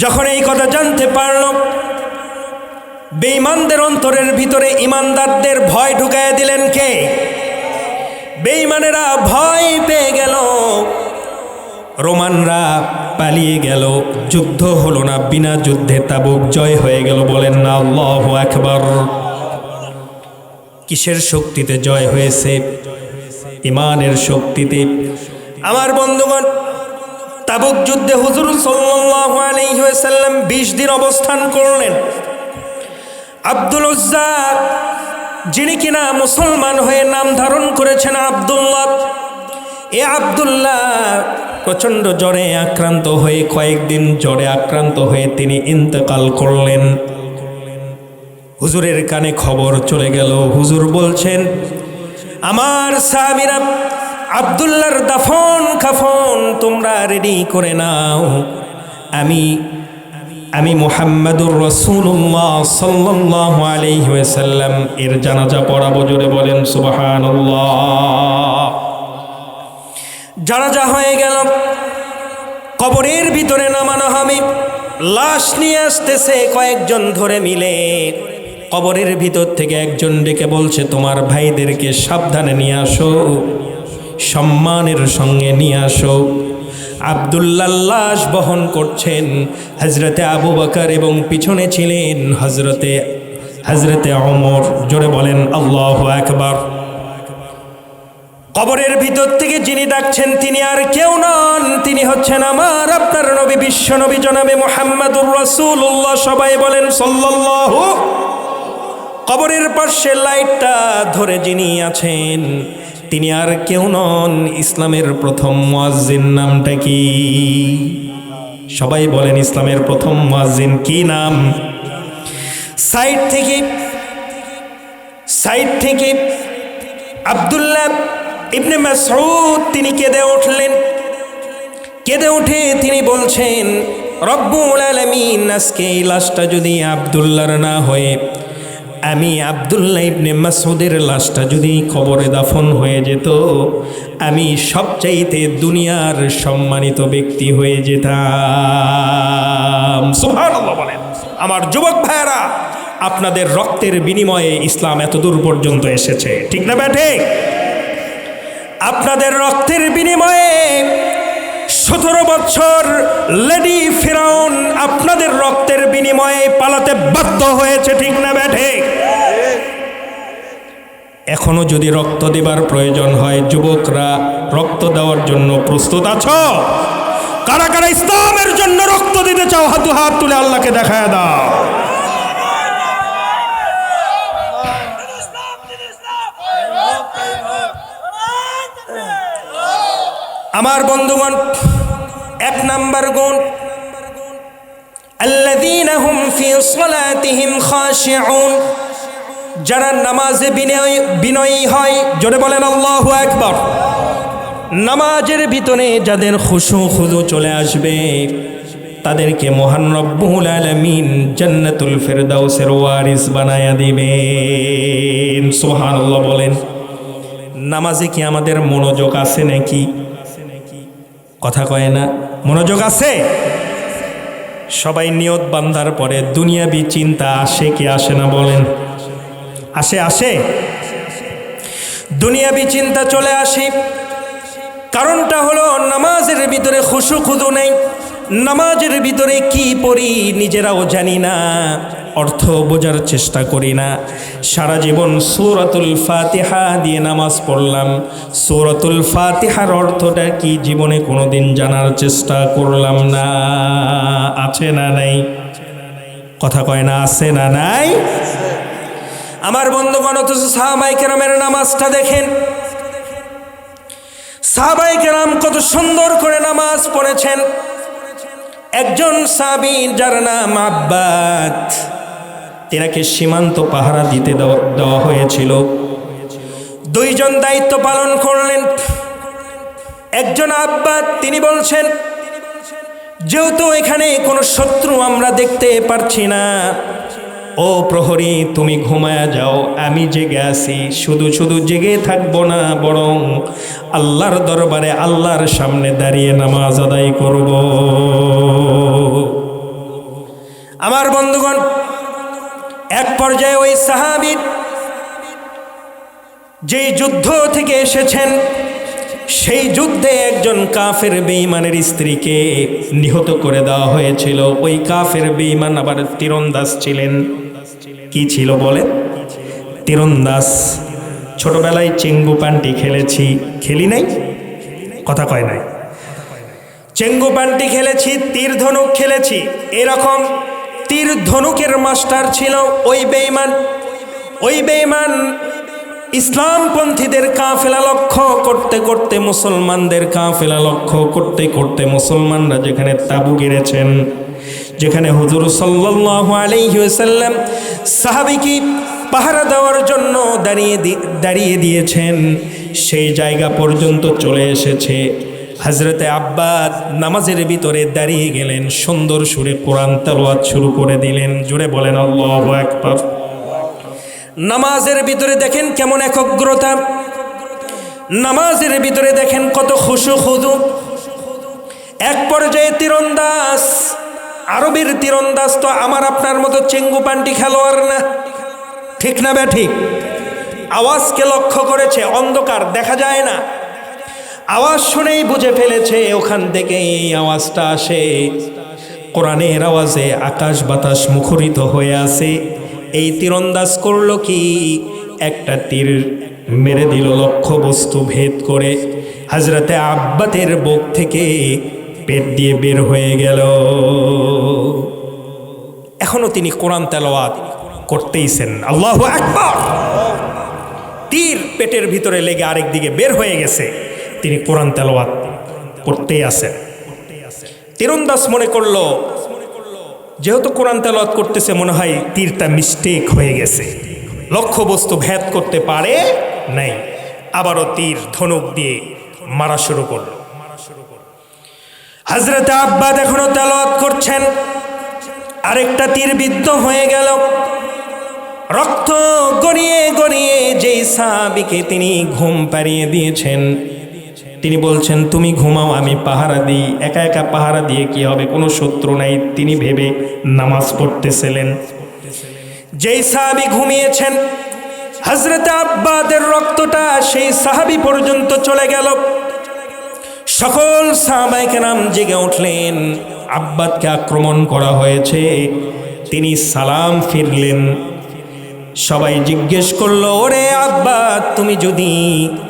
যখন এই কথা জানতে পারলো, বেঈমানদের অন্তরের ভিতরে ইমানদারদের ভয় ঢুকাইয়া দিলেন কে? বেঈমানেরা ভয় পেয়ে গেল, রোমানরা পালিয়ে গেল, যুদ্ধ হলো না, বিনা যুদ্ধে তাবুক জয় হয়ে গেল। বলেন না আল্লাহু আকবার। কিসের শক্তিতে জয় হয়েছে? ইমানের শক্তিতে। আমার বন্ধুগণ, তাবুক যুদ্ধে হুজুর সাল্লাল্লাহু আলাইহি ওয়াসাল্লাম 20 দিন অবস্থান করলেন। আব্দুল উজ্জা, যিনি কিনা মুসলমান হয়ে নাম ধারণ করেছেন আব্দুল্লাহ, এ আব্দুল্লাহ প্রচণ্ড জ্বরে আক্রান্ত হয়ে, কয়েকদিন জ্বরে আক্রান্ত হয়ে তিনি ইন্তেকাল করলেন। হুজুরের কানে খবর চলে গেল। হুজুর বলছেন, আমার সাহাবীরা আব্দুল্লাহর দাফন কাফন তোমরা রেডি করে নাও, আমি মুহাম্মাদুর রাসূলুল্লাহ সাল্লাল্লাহু আলাইহি ওয়াসাল্লাম এর জানাজা পড়াবো। জোরে বলেন সুবহানাল্লাহ। জানাজা হয়ে গেল, কবরের ভিতরে নামানো হবে। লাশ নিয়ে আসতেছে কয়েকজন ধরে মিলে। কবরের ভিতর থেকে একজন ডেকে বলছে, তোমার ভাইদেরকে সাবধানে নিয়ে আসো, সম্মানের সঙ্গে নিয়ে আসো। আব্দুল্লাহ লাশ বহন করছেন হযরতে আবু বকর এবং পিছনে ছিলেন হযরতে ওমর। জোরে বলেন আল্লাহু আকবার। কবরের ভিতর থেকে যিনি ডাকছেন তিনি আর কেউ নন, তিনি হচ্ছেন আমার আপনার নবী, বিশ্ব নবী জনাবে মুহাম্মাদুর রাসূলুল্লাহ। সবাই বলেন সাল্লাল্লাহু। কবরের পাশে লাইটটা ধরে যিনি আছেন তিনি আর কেউ নন, ইসলামের প্রথম মুয়াজ্জিন। নামটা কি? সবাই বলেন ইসলামের প্রথম মুয়াজ্জিন কি নাম? সাইড থেকে আব্দুল্লাহ ইবনে মাসউদ তিনি কেঁদে উঠলেন। কেঁদে উঠে তিনি বলছেন, রব্বুল আলামিন, আজকে এই লাশটা যদি আব্দুল্লাহর না হয়ে আমি আব্দুল্লাহ ইবনে মাসউদের লাশটা যদি কবরে দাফন হয়ে যেত, আমি সবচাইতে দুনিয়ার সম্মানিত ব্যক্তি হয়ে যেতাম। সুবহানাল্লাহ বলেন। আমার যুবক ভাইরা, আপনাদের রক্তের বিনিময়ে ইসলাম এত দূর পর্যন্ত এসেছে, ঠিক না বেঠে? আপনাদের রক্তের বিনিময়ে 17 বছর লেডি ফিরাউন আপনাদের রক্তের বিনিময়ে পালাতে বাধ্য হয়েছে, ঠিক না বেঠে? এখনো যদি রক্ত দেবার প্রয়োজন হয়, যুবকরা রক্ত দেওয়ার জন্য প্রস্তুত আছো? কারা কারা ইসলামের জন্য রক্ত দিতে চাও হাত তুলে আল্লাহকে দেখায় দাও। আমার বন্ধুগণ, এক নাম্বার গুণ, আল্লাযীনা হুম ফি সালাতিহিম খাশিউন, যারা নামাজে বিনয়ী হয়। জোরে বলেন আল্লাহু আকবার। নামাজের ভিতরে যাদের খুশু খুদু চলে আসবে তাদেরকে মহান রব্বুল আলামিন জান্নাতুল ফিরদাউসের ওয়ারিস বানায়া দিবেন। সুবহানাল্লাহ বলেন। নামাজে কি আমাদের মনোযোগ আছে নাকি? কথা কয় না, মনোযোগ আছে? সবাই নিয়ত বান্ধার পরে দুনিয়াবি চিন্তা আসে কি আসে না বলেন? আসে। দুনিয়াবি চিন্তা চলে আসে। কারণটা হলো নামাজের ভিতরে খুশু খুদু নেই। নামাজের ভিতরে কি পড়ি নিজেরাও জানি না, অর্থ বোঝার চেষ্টা করি না। সারা জীবন সূরাতুল ফাতিহা দিয়ে নামাজ পড়লাম, সূরাতুল ফাতিহার অর্থটা কি জীবনে কোনোদিন জানার চেষ্টা করলাম না। আছে না নাই? কথা কয় না, আছে না নাই? আমার বন্ধুগণ, অথচ সাহাবায়ে কেরামের নামাজটা দেখেন। সাহাবায়ে কেরাম কত সুন্দর করে নামাজ পড়েছেন। একজন সাহাবী যার নাম আব্বাদ, তিনাকে সীমান্ত পাহারা দিতে দেওয়া হয়েছিল। দুইজন দায়িত্ব পালন করলেন। একজন আব্বাদ, তিনি বলছেন, যেহেতু এখানে কোনো শত্রু আমরা দেখতে পারছি না, ও প্রহরী তুমি ঘুমায়া যাও, আমি জেগে আছি। শুধু জেগে থাকবো না, বরং আল্লাহর দরবারে আল্লাহর সামনে দাঁড়িয়ে নামাজ আদায় করব। আমার বন্ধুগণ, এক পর্যায়ে ওই সাহাবী যেই যুদ্ধ থেকে এসেছেন, সেই যুদ্ধে একজন কাফের বেঈমানের স্ত্রীকে নিহত করে দেওয়া হয়েছিল। ওই কাফের বেঈমান আবার তীরন্দাজ ছিলেন। কি ছিল বলে? তীরন্দাজ। ছোটবেলায় চেঙ্গু পান্টি খেলেছি, খেলি নাই? কথা কয় নাই? চেঙ্গু পান্টি খেলেছি, তীর ধনুক খেলেছি। এরকম তীর ধনুকের মাস্টার ছিল ওই বেঈমান। ওই বেঈমান ইসলামপন্থীদের কাফেলা লক্ষ্য করতে করতে, মুসলমানদের কাফেলা লক্ষ্য করতে করতে, মুসলমানরা যেখানে তাবু গেড়েছেন, যেখানে হুজুর সাল্লাল্লাহু আলাইহি ওয়াসাল্লাম সাহাবীকে পাহারা দেওয়ার জন্য দাঁড়িয়ে দিয়েছেন, সেই জায়গা পর্যন্ত চলে এসেছে। হযরতে আব্বাদ নামাজের ভিতরে দাঁড়িয়ে গেলেন, সুন্দর সুরে কোরআন তেলাওয়াত শুরু করে দিলেন। জোরে বলেন আল্লাহু আকবার। নামাজের ভিতরে দেখেন কেমন একগ্রতা, নামাজের ভিতরে দেখেন কত খুশু খুদু। এক পর্যায়ে তীরন্দাজ, আরবের তীরন্দাজ তো আমার আপনার মতো চেঙ্গু পান্টি খেলোয়াড় না, ঠিক না ঠিক? আওয়াজকে লক্ষ্য করেছে, অন্ধকার দেখা যায় না, আওয়াজ শুনেই বুঝে ফেলেছে ওখান থেকে এই আওয়াজটা আসে। কোরআনের আওয়াজে আকাশ বাতাস মুখরিত হয়ে আছে। এই তীরন্দাজ করলো কি, একটা তীর মেরে দিল লক্ষ্য বস্তু ভেদ করে। হযরতে আব্বাদের বুক থেকে পেট দিয়ে বের হয়ে গেল। এখনো তিনি কোরআন তেলাওয়াত করতেইছেন। আল্লাহু আকবার। তীর পেটের ভিতরে লেগে আরেক দিকে বের হয়ে গেছে, তিনি কোরআন তেলাওয়াত করতেই আছেন। তীরন্দাজ মনে করলো যেহেতু কোরআন তেলাওয়াত করতেছে, মনে হয় তীরটা মিস্টেক হয়ে গেছে, লক্ষ্য বস্তু ভেদ করতে পারে নাই। আবারও তীর ধনুক দিয়ে মারা শুরু করল। হযরতে আব্বাদ এখনো তেলাওয়াত করছেন, আরেকটা তীর বিদ্ধ হয়ে গেল। রক্ত গড়িয়ে গড়িয়ে যেই সাহাবীকে তিনি ঘুম পাড়িয়ে দিয়েছেন, তিনি বলছেন, তুমি ঘুমাও, আমি পাহারা দিই। একা একা পাহারা দিয়ে কি হবে, কোনো শত্রু নাই, তিনি ভেবে নামাজ পড়তেছিলেন। যেই সাহাবী ঘুমিয়েছেন, হযরতে আব্বাদের রক্তটা সেই সাহাবী পর্যন্ত চলে গেল। সকল সাহাবায়ে কেরাম জেগে উঠলেন, আব্বাদকে আক্রমণ করা হয়েছে। তিনি সালাম ফিরলেন, সবাই জিজ্ঞেস করলো, ওরে আব্বা, তুমি যদি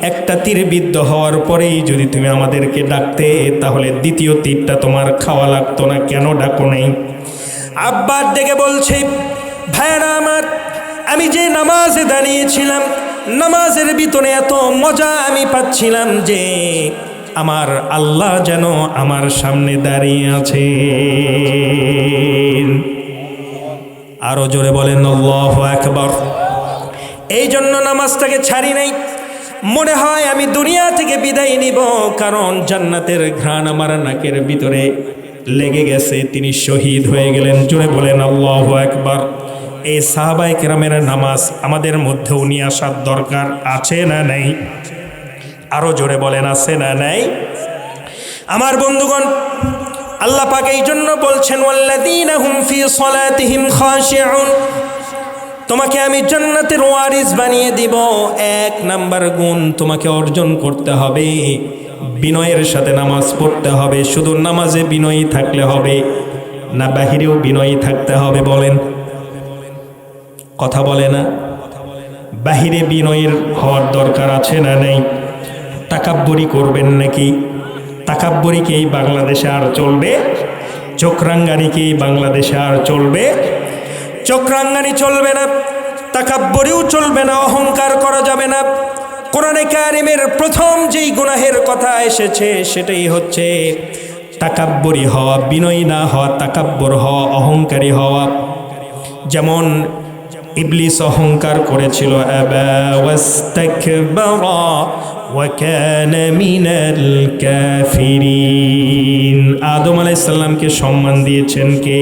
একটা তীর বিদ্ধ হওয়ার পরেই যদি তুমি আমাদেরকে ডাকতে, তাহলে দ্বিতীয় তীরটা তোমার খাওয়া লাগতো না, কেন ডাকো নাই? আব্বার ডেকে বলছে, ভাইরা আমার, আমি যে নামাজে দাঁড়িয়েছিলাম, নামাজের ভিতরে এত মজা আমি পাচ্ছিলাম যে আমার আল্লাহ যেন আমার সামনে দাঁড়িয়ে আছে। আরো জোরে বলেন আল্লাহু আকবার। এই জন্য নামাজটাকে ছাড়ি নাই। মনে হয় আমি দুনিয়া থেকে বিদায় নিব, কারণ জান্নাতের ঘ্রাণ আমার নাকের ভিতরে লেগে গেছে। তিনি শহীদ হয়ে গেলেন। জোরে বলেন আল্লাহু আকবার। এই সাহাবায়ে কেরামের নামাজ আমাদের মধ্যেও নিয়ে আসার দরকার আছে না নাই? আরো জোরে বলেন, আছে না নাই? আমার বন্ধুগণ, আল্লাহ পাক এই জন্য বলছেন, ওয়াল্লাযীনা হুম ফি সলাতিহিম খাশিউন, তোমাকে আমি জান্নাতের ওয়ারিস বানিয়ে দিব। এক নাম্বার গুণ তোমাকে অর্জন করতে হবে, বিনয়ের সাথে নামাজ পড়তে হবে। শুধু নামাজে বিনয়ী থাকলে হবে না, বাহিরেও বিনয়ী থাকতে হবে? বলেন, কথা বলে না? বাহিরে বিনয়ের হওয়ার দরকার আছে না নেই? তাকাব্বুরি করবেন নাকি? তাকাব্বুরি কি এই বাংলাদেশে আর চলবে? চোখরাঙ্গানি কি বাংলাদেশে আর চলবে? চোখরাঙ্গানি চলবে না, তাকাব্বুরিও চলবে না, অহংকার করা যাবে না। কোরআনে কারিমের প্রথম যেই গুনাহের কথা এসেছে সেটাই হচ্ছে তাকাব্বুরি হওয়া, বিনয়ী না হওয়া, তাকাব্বুর হওয়া, অহংকারী হওয়া। যেমন ইবলিস অহংকার করেছিল, আবা ওয়াস্তাকবারা ওয়া কানা মিনাল কাফিরিন। আদম আলাইহিস সালামকে সম্মান দিয়েছেন কে?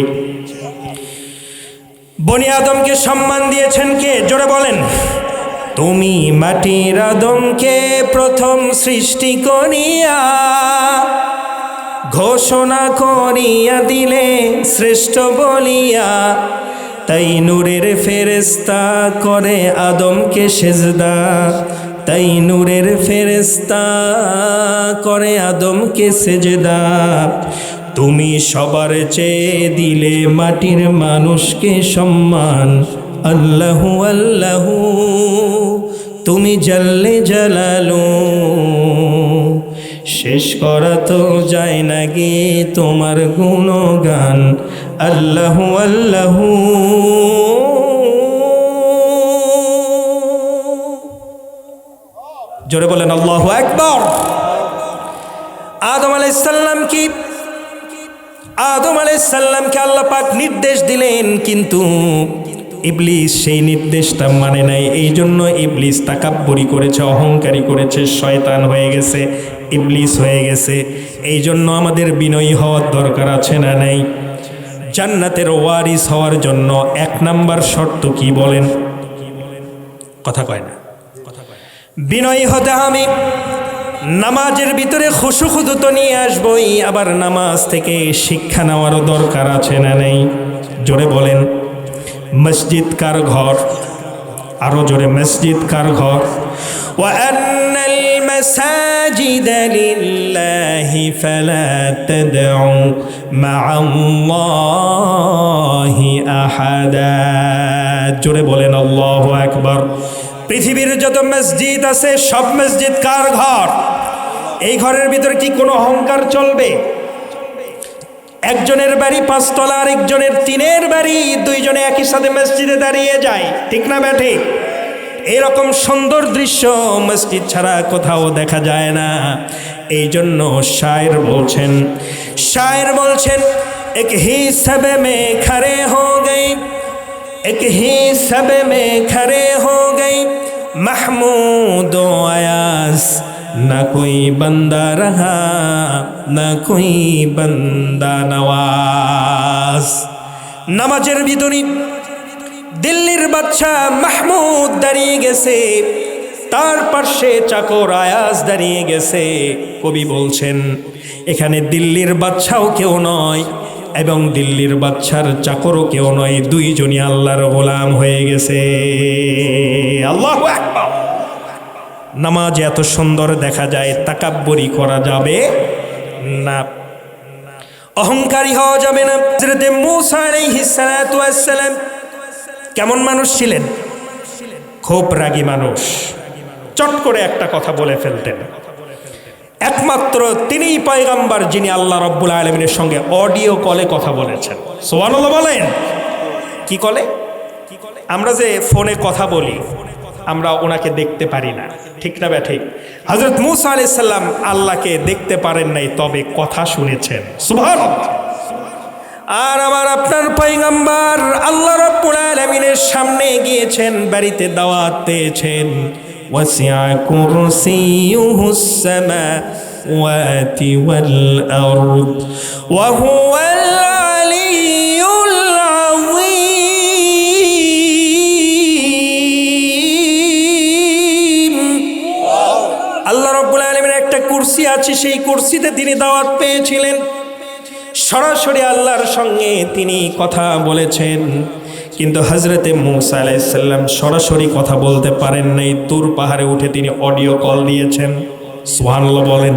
বনি আদমকে সম্মান দিয়েছেন কে? জোরে বলেন। তুমি মাটির আদমকে প্রথম সৃষ্টি করিয়া ঘোষণা করিয়া দিলে শ্রেষ্ঠ বলিয়া, তাই নূরের ফেরেশতা করে আদমকে সেজদা, তাই নূরের ফেরেশতা করে আদমকে সেজদা। তুমি সবার চেয়ে দিলে মাটির মানুষকে সম্মান, আল্লাহু আল্লাহু তুমি জাল্লে জালালু। শেষ করা তো যায় না গে তোমার গুণগান, আল্লাহু আল্লাহু। জোরে বলেন আল্লাহু আকবার। আদম আলাইহিস সালামকে আল্লাহ পাক নির্দেশ দিলেন, কিন্তু ইবলিস সেই নির্দেশটা মানে নাই। এই জন্য ইবলিস তাকাব্বুরি করেছে, অহংকারী করেছে, শয়তান হয়ে গেছে, ইবলিস হয়ে গেছে। এই জন্য আমাদের বিনয়ী হওয়ার দরকার আছে না নাই? জান্নাতের ওয়ারিস হওয়ার জন্য এক নাম্বার শর্ত কি বলেন? কথা কয় না। বিনয়ী হতে হবে। নামাজের ভিতরে খুশু খুদু তো নিয়ে আসবই, আবার নামাজ থেকে শিক্ষা নেওয়ারও দরকার আছে না নেই? জোরে বলেন। মসজিদ কার ঘর? আরো জোরে, মসজিদ কার ঘর? ওয়া আন্নাল মাসাজিদা লিল্লাহি ফালা তাদউ মা'আল্লাহি আহাদা। জোরে বলেন আল্লাহু আকবার। পৃথিবীর যত মসজিদ আছে সব মসজিদ কার ঘর? এই ঘরের ভিতরে কি কোনো অহংকার চলবে? একজনের বাড়ি 5 তলা, আর একজনের 3 বাড়ি, দুইজনে একই সাথে মসজিদে দাঁড়িয়ে যায়, ঠিক না ব্যাঠিক? এরকম সুন্দর দৃশ্য মসজিদ ছাড়া কোথাও দেখা যায় না। এই জন্য শায়ের বলছেন, এক হি সবে মে খড়ে হো গই, এক হি সবে মে খড়ে হো গই महमूद आयास, न कोई बंदा रहा न कोई बंदा नवाज। নামাজের ভিতরে দিল্লির বাদশা মাহমুদ দাঁড়িয়ে গেছে, তার পাশে চাকর আয়াজ দাঁড়িয়ে গেছে। কবি বলছেন, এখানে দিল্লির বাদশাও কেউ নয় এবং দিল্লির বাদশার চাকরও কেউ নয়, দুইজনই আল্লাহর গোলাম হয়ে গেছে। আল্লাহু আকবার। নামাজ এত সুন্দর দেখা যায়, তাকাব্বুরি করা যাবে না, অহংকারী হওয়া যাবে না। হযরত মূসা আলাইহিস সালাতু ওয়াস সালাম কেমন মানুষ ছিলেন? খুব রাগী মানুষ, চট করে একটা কথা বলে ফেলতেন। একমাত্র তিনিই পয়গম্বর যিনি আল্লাহ রাব্বুল আলামিনের সঙ্গে অডিও কলে কথা বলেছেন। সুবহানাল্লাহ বলেন। কি কলে? আমরা যে ফোনে কথা বলি, আমরা ওনাকে দেখতে পারি না, ঠিক না ঠিক? হযরত মূসা আলাইহিস সালাম আল্লাহকে দেখতে পারেন নাই, তবে কথা শুনেছেন। সুবহানাল্লাহ। আর আমার আপনার পয়গম্বর আল্লাহ রাব্বুল আলামিনের সামনে গিয়েছেন, বাড়িতে দাওয়াত পেয়েছেন। ওয়াসিআ কুরসিয়ুহুস সামাওয়াতি ওয়াল আরদ ওয়া হুয়াল আলিয়্যুল আযীম। আল্লাহ রাব্বুল আলামিনের একটা কুরসি আছে, সেই কুরসিতে তিনি দাওয়াত পেয়েছিলেন। সরাসরি আল্লাহর সঙ্গে তিনি কথা বলেছেন, কিন্তু হযরতে মূসা আলাইহিস সালাম সরাসরি কথা বলতে পারেন নাই। তুর পাহাড়ে উঠে তিনি অডিও কল দিয়েছেন। সুবহানাল্লাহ বলেন।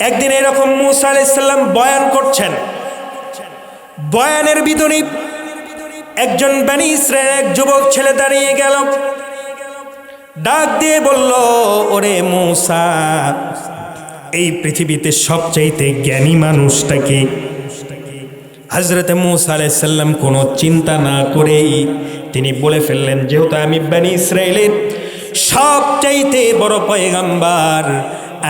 একদিন এরকম মূসা আলাইহিস সালাম বয়ান করছেন, বয়ানের ভিতরে একজন বনী ইসরায়েলের এক যুবক ছেলে দাঁড়িয়ে গেল, ডাক দিয়ে বলল, ওরে মূসা, এই পৃথিবীতে সবচাইতে জ্ঞানী মানুষটাকে? হযরতে মূসা আলাইহিস সালাম কোনো চিন্তা না করেই তিনি বলে ফেললেন, যেহেতু আমি বনী ইসরাইলের সবচাইতে বড় পয়গম্বর,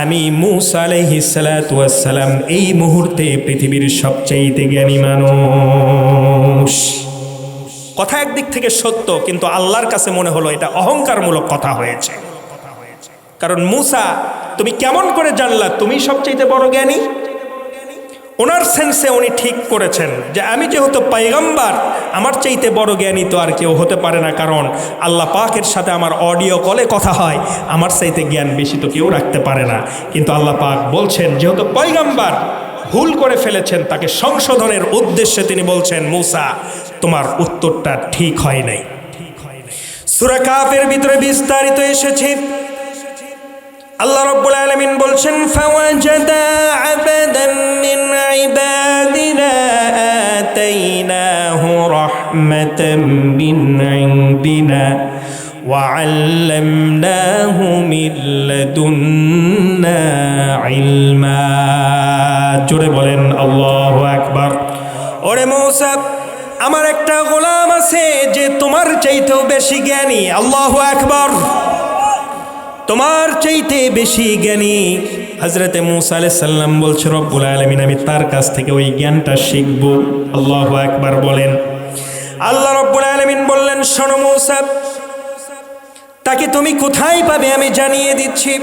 আমি মূসা আলাইহিস সালাতু ওয়াস সালাম এই মুহূর্তে পৃথিবীর সবচাইতে জ্ঞানী মানুষ। কথা একদিক থেকে সত্য, কিন্তু আল্লাহর কাছে মনে হলো এটা অহংকারমূলক কথা হয়েছে। কারণ মূসা, তুমি কেমন করে জানলা তুমি সবচাইতে বড় জ্ঞানী? ওনার সেন্সে উনি ঠিক করেছেন যে আমি যেহেতু পয়গম্বর, আমার চাইতে বড় জ্ঞানী তো আর কেউ হতে পারে না, কারণ আল্লাহ পাকের সাথে আমার অডিও কলে কথা হয়, আমার চাইতে জ্ঞান বেশি তো কেউ রাখতে পারে না। কিন্তু আল্লাহ পাক বলছেন, যেহেতু পয়গম্বর ভুল করে ফেলেছেন, তাকে সংশোধনের উদ্দেশ্যে তিনি বলছেন, মূসা তোমার উত্তরটা ঠিক হয় নাই। সূরা কাফের ভিতরে বিস্তারিত এসেছে। আল্লাহ রাব্বুল আলামিন বলছেন, ফাওয়াজাদা আবদান মিন ইবাদিনা আতাইনাহু রাহমাতাম মিন ইনদিনা ওয়া আল্লামনাহু মিন লাদুন্না ইলমা। জোরে বলেন আল্লাহু আকবার। ওরে মূসা, আমার একটা গোলাম আছে যে তোমার চাইতেও বেশি জ্ঞানী। আল্লাহু আকবার। তোমার চাইতে বেশি জ্ঞানী। হযরতে মূসা আলাইহিস সালাম বলছে, রব্বুল আলামিন আমি তার কাছ থেকে ওই জ্ঞানটা শিখব। আল্লাহু আকবার বলেন। আল্লাহ রব্বুল আলামিন বললেন, শোনো মূসা, তাকে তুমি কোথায় পাবে আমি জানিয়ে দিচ্ছি।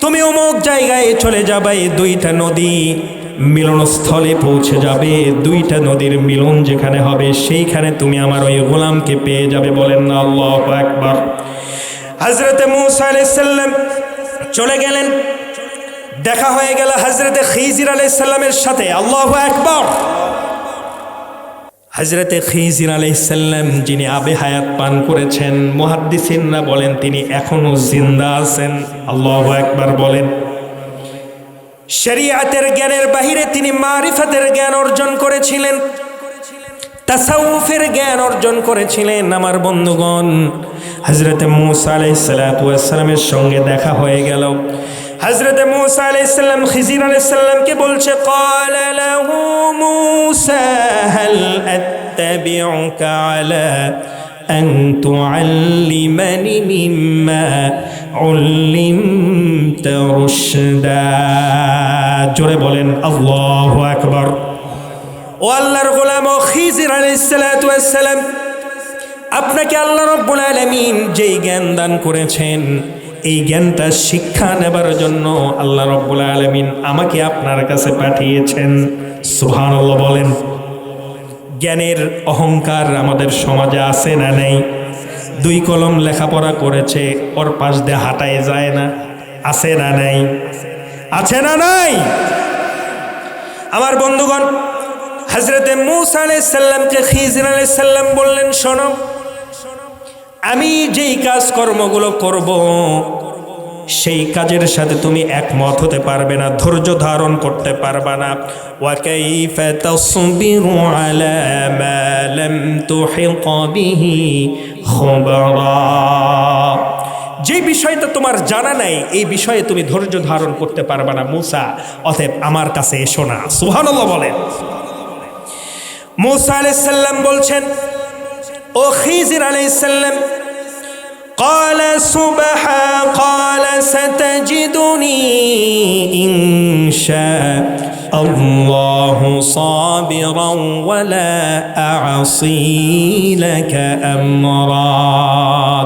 তুমি অমুক জায়গায় চলে যাবে, দুইটা নদী মিলনস্থলে পৌঁছে যাবে, দুইটা নদীর মিলন যেখানে হবে সেইখানে তুমি আমার ওই গোলামকে পেয়ে যাবে। বলেন না আল্লাহু আকবার। হযরতে মূসা আলাইহিস সালাম চলে গেলেন, দেখা হয়ে গেল হযরতে খিজির আলাইহিস সালামের সাথে। আল্লাহু আকবার। হযরতে খিজির আলাইহিস সালাম যিনি আবে হায়াত পান করেছেন, মুহাদ্দিসিনরা বলেন তিনি এখনো জিন্দা আছেন। আল্লাহু আকবার বলেন। শরীয়তের জ্ঞানের বাহিরে তিনি মারিফাতের জ্ঞান অর্জন করেছিলেন, তাসাউফের জ্ঞান অর্জন করেছিলেন। আমার বন্ধুগণ, হযরতে মূসা আলাইহিস সালাতু ওয়াস সালামের সঙ্গে দেখা হয়ে গেল। হযরতে মূসা আলাইহিস সালাম খিজির আলাইহিস সালামকে বলছে, ক্বালা লাহু মূসা হাল আত্তাবিউকা আলা আন তুআল্লিমানি মিম্মা উল্লিমতা রুশদা। জোরে বলেন আল্লাহু আকবার। ও আল্লাহর গোলাম ও খিজির আলাইহিস সালাতু ওয়াস সালাম, আপনাকে আল্লাহ রাব্বুল আলামিন যেই জ্ঞান দান করেছেন, এই জ্ঞানটা শিক্ষা নেবার জন্য আল্লাহ রাব্বুল আলামিন আমাকে আপনার কাছে পাঠিয়েছেন। সুবহানাল্লাহ বলেন। জ্ঞানের অহংকার আমাদের সমাজে আছে না নেই? দুই কলম লেখাপড়া করেছে, ওর পাশ দিয়ে হাঁটায় যায় না, আছে না নাই? আছে না নাই? আমার বন্ধুগণ, হযরতে মূসা আলাইহিস সালামকে খিজির আলাইহিস সালাম বললেন, শোনো, আমি যেই কাজ কর্মগুলো করব সেই কাজের সাথে তুমি একমত হতে পারবে না, ধৈর্য ধারণ করতে পারবে না। ওয়া কাইফা তাসবিরু আলা মা লাম তুহিত বিহি খবরা। যে বিষয়টা তোমার জানা নাই এই বিষয়ে তুমি ধৈর্য ধারণ করতে পারবে না মূসা, অতএব আমার কাছে এসো না। সুবহানাল্লাহ বলেন। মূসা আলাইহিস সালাম বলছেন, ও খিজির আলাইহিস সালাম, قال ستجدني إن شاء الله صابرا ولا أعصي لك أمرا।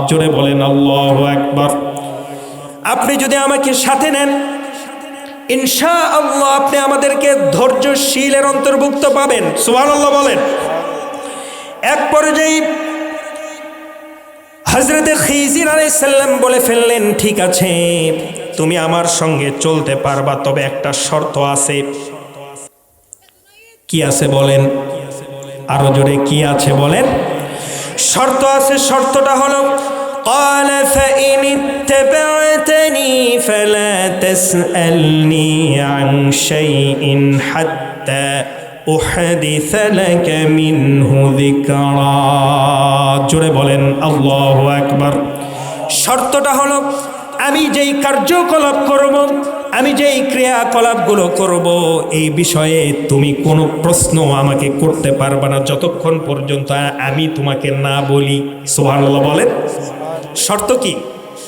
জোরে বলেন আল্লাহু আকবার। আপনি যদি আমাকে সাথে নেন ইনশাআল্লাহ আপনি আমাদেরকে ধৈর্যশীলের অন্তর্ভুক্ত পাবেন। সুবহানাল্লাহ বলেন। এক পর্যায়ে হযরত খিজির আলাইহিস সালাম বলে ফেললেন, ঠিক আছে তুমি আমার সঙ্গে চলতে পারবা, তবে একটা শর্ত আছে। কি আছে বলেন? আরো জোরে কি আছে বলেন? শর্ত আছে, শর্তটা হলো قال فإن اتبعتني فلا تسألني عن شيء حتى أحدث لك منه ذكرا। জোরে বলেন আল্লাহু আকবার। শর্তটা হলো আমি যেই কার্যকলাপ করব, আমি যেই ক্রিয়াকলাপগুলো করব, এই বিষয়ে তুমি কোনো প্রশ্ন আমাকে করতে পারবে না যতক্ষণ পর্যন্ত আমি তোমাকে না বলি। সুবহানাল্লাহ বলেন। শর্ত কি?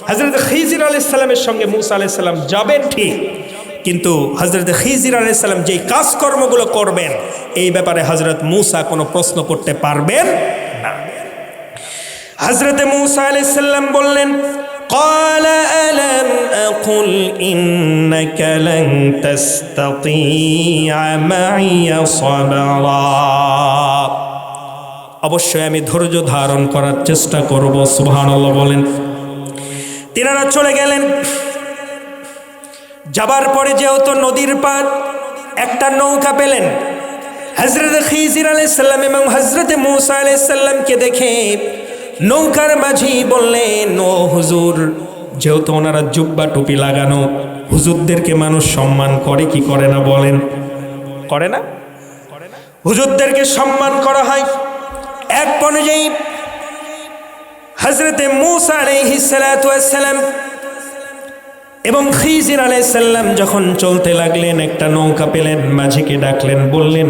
হযরত খিজির আলাইহিস সালামের সঙ্গে মূসা আলাইহিস সালাম যাবেন ঠিক, কিন্তু হযরত খিজির আলাইহিস সালাম যেই কাজকর্মগুলো করবেন এই ব্যাপারে হযরত মূসা কোনো প্রশ্ন করতে পারবেন না। হযরত মূসা আলাইহিস সালাম বললেন, قال ألم أقل إنك لن تستطيع معي صبرا। অবশ্যই আমি ধৈর্য ধারণ করার চেষ্টা করব। সুবহানাল্লাহ বলেন। তিনারা চলে গেলেন। যাবার পরে যেহেতু নদীর পার একটা নৌকা পেলেন, হযরত খিজির আলাইহিস সালাম এবং হযরত মূসা আলাইহিস সালামকে দেখে নৌকার মাঝি বললেন, ও হুজুর, যেহেতু ওনারা জুব্বা টুপি লাগানো, হুজুরদেরকে মানুষ সম্মান করে কি করে না বলেন? করে না? হুজুরদেরকে সম্মান করা হয়। এক পর্যায়ে হযরত মূসা আলাইহিস সালাতু ওয়াস সালাম এবং খিজির আলাইহিস সালাম যখন চলতে লাগলেন, একটা নৌকা পেলেন, মাঝিকে ডাকলেন, বললেন,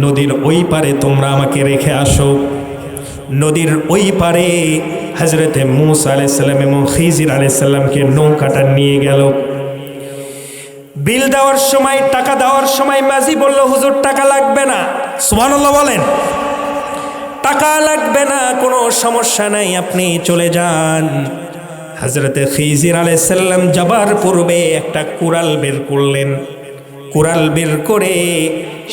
নদীর ওই পারে তোমরা আমাকে রেখে আসো। নদীর ওই পারে হযরত মূসা আলাইহিস সালাম এবং খিজির আলাইহিস সালামকে নৌকাটা নিয়ে গেল। বিল দেওয়ার সময়, টাকা দেওয়ার সময় মাঝি বলল, হুজুর টাকা লাগবে না। সুবহানাল্লাহ বলেন। টাকা লাগবে না, কোনো সমস্যা নাই, আপনি চলে যান। হযরত খিজির আলাইহিস সালাম যাবার পূর্বে একটা কুড়াল বের করলেন। কুড়াল বের করে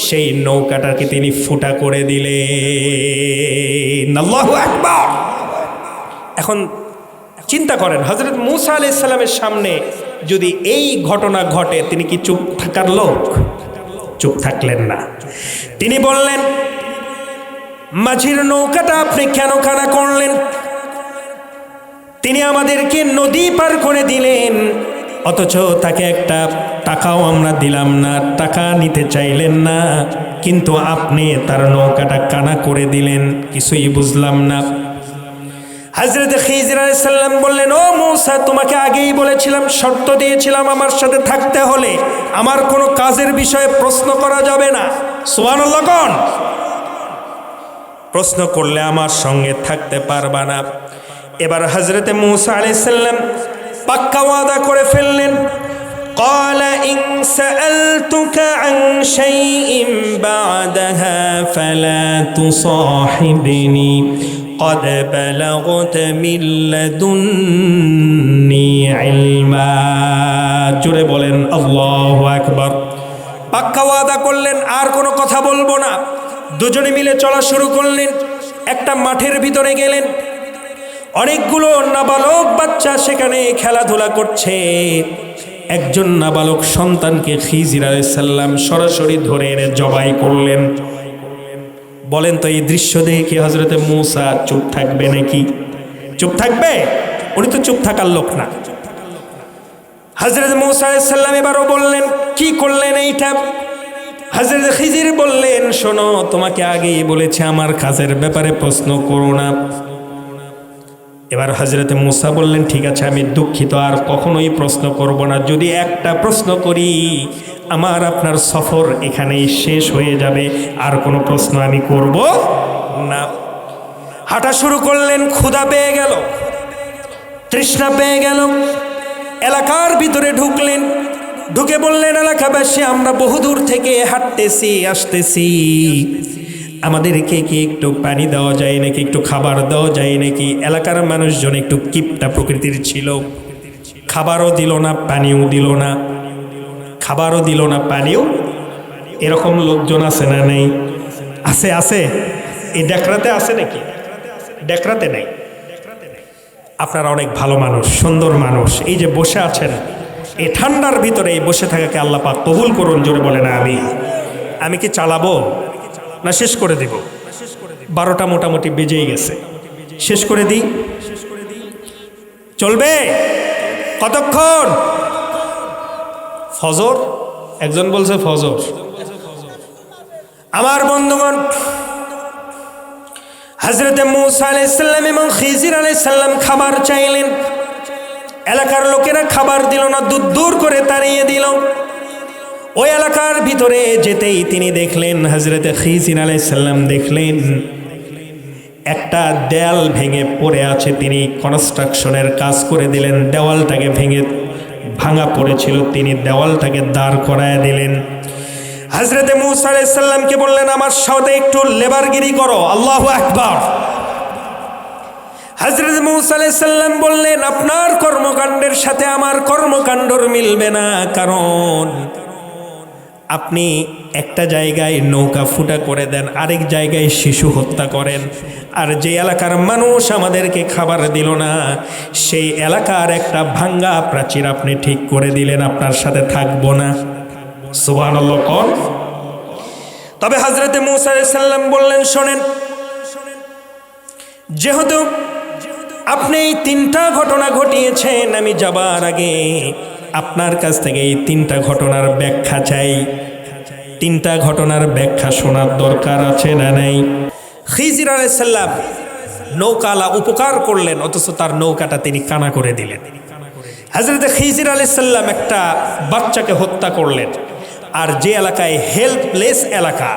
সেই নৌকাটাকে তিনি ফুটা করে দিলেন। আল্লাহু আকবার। এখন চিন্তা করেন, হযরত মূসা আলাইহিস সালামের সামনে যদি এই ঘটনা ঘটে, তিনি কি চুপ থাকার লোক? চুপ থাকলেন না। তিনি বললেন, মাঝির নৌকাটা আপনি কেন খানা করলেন? তিনি আমাদেরকে নদী পার করে দিলেন, অথচ তাকে একটা টাকাও আমরা দিলাম না, টাকা নিতে চাইলেন না, কিন্তু আপনি তার নৌকাটা কানা করে দিলেন, কিছুই বুঝলাম না। হযরত খিজির আলাইহিস সালাম বললেন, ও মূসা, তোমাকে আগেই বলেছিলাম, শর্ত দিয়েছিলাম, আমার সাথে থাকতে হলে আমার কোনো কাজের বিষয়ে প্রশ্ন করা যাবে না। সুবহানাল্লাহ কোন? প্রশ্ন করলে আমার সঙ্গে থাকতে পারবা না। এবার হযরত মূসা আলাইহিস সালাম পাক্কা ওয়াদা করে ফেললেন। قال إن سألتك عن شيء بعدها فلا تصاحبني قد بلغت من لدني علما। জোরে বলেন আল্লাহু আকবার। পাক্কা ওয়াদা করলেন, আর কোনো কথা বলবো না। দুজনে মিলে চলা শুরু করলেন। একটা মাঠের ভিতরে গেলেন, অনেকগুলো নাবালক বাচ্চা সেখানে খেলাধুলা করছে। একজন নাবালক সন্তানকে খিজির আলাইহিস সালাম সরাসরি ধরে এনে জবাই করলেন। বলেন তো, এই দৃশ্য দেখে হযরত মূসা চুপ থাকবে নাকি? চুপ থাকবে? উনি তো চুপ থাকার লোক না। হযরত মূসা আলাইহিস সালাম এবারও বললেন, কি করলেন এইটা? হযরত খিজির বললেন, শোনো, তোমাকে আগেই বলেছি আমার কাজের ব্যাপারে প্রশ্ন করো না। এবার হযরতে মূসা বললেন, ঠিক আছে আমি দুঃখিত, আর কখনোই প্রশ্ন করব না। যদি একটা প্রশ্ন করি আমার আপনার সফর এখানেই শেষ হয়ে যাবে, আর কোনো প্রশ্ন আমি করব না। হাঁটা শুরু করলেন, ক্ষুধা পেয়ে গেল, তৃষ্ণা পেয়ে গেল। এলাকার ভিতরে ঢুকলেন, ঢুকে বললেন, এলাকাবাসী আমরা বহুদূর থেকে হাঁটতেছি আসতেছি, আমাদেরকে কি একটু পানি দেওয়া যায় নাকি, একটু খাবার দেওয়া যায় নাকি? এলাকার মানুষজন একটু কিপটা প্রকৃতির ছিল, খাবারও দিল না পানিও দিল না, খাবারও দিল না পানিও। এরকম লোকজন আছে না নেই? আছে, আছে। এই ডেকরাতে আছে নাকি? ডেকরাতে নেই। আপনারা অনেক ভালো মানুষ, সুন্দর মানুষ, এই যে বসে আছেন এই ঠান্ডার ভিতরে এই বসে থাকাকে আল্লাহ পাক কবুল করুন, জোরে বলেন আমিন। আমি কি চালাবো না শেষ করে দিব? 12টা মোটামুটি বেজেই গেছে, শেষ করে দিই? চলবে কতক্ষণ? ফজর, একজন বলছে ফজর। আমার বন্ধুগণ, হযরতে মূসা আলাইহিস সালাম এবং খিজির আলাইহিস সালাম খাবার চাইলেন, এলাকার লোকেরা খাবার দিল না, দূর করে তাড়িয়ে দিল। ওই এলাকার ভিতরে যেতেই তিনি দেখলেন, হযরতে খিজির আলাইহিস সালাম দেখলেন একটা দেয়াল ভেঙে পড়ে আছে। তিনি কনস্ট্রাকশনের কাজ করে দিলেন, দেওয়ালটাকে ভেঙে ভাঙা পড়েছিল, তিনি দেওয়ালটাকে দাঁড় করায় দিলেন। হযরতে মূসা আলাইহিস সালামকে বললেন, আমার সাথে একটু লেবারগিরি করো। আল্লাহু আকবার। হযরতে মূসা আলাইহিস সালাম বললেন, আপনার কর্মকাণ্ডের সাথে আমার কর্মকাণ্ডর মিলবে না, কারণ আপনি একটা জায়গায় নৌকা ফুটা করে দেন, আরেক জায়গায় শিশু হত্যা করেন, আর যে এলাকার মানুষ আমাদেরকে খাবার দিল না সেই এলাকার একটা ভাঙ্গা প্রাচীর আপনি ঠিক করে দিলেন, আপনার সাথে থাকবো না। সুবহানাল্লাহ। কোন? তবে হযরতে মূসা আলাইহিস সালাম বললেন, শোনেন, যেহেতু আপনি এই 3টা ঘটনা ঘটিয়েছেন, আমি যাবার আগে আপনার কাছ থেকে এই 3টা ঘটনার ব্যাখ্যা চাই। 3টা ঘটনার ব্যাখ্যা শোনার দরকার আছে না নাই? খিজির আলাইহিস সালাম নৌকালা উপকার করলেন, অথচ তার নৌকাটা তিনি কানা করে দিলেন। হযরতে খিজির আলাইহিস সালাম একটা বাচ্চাকে হত্যা করলেন, আর যে এলাকায় হেল্পলেস এলাকা,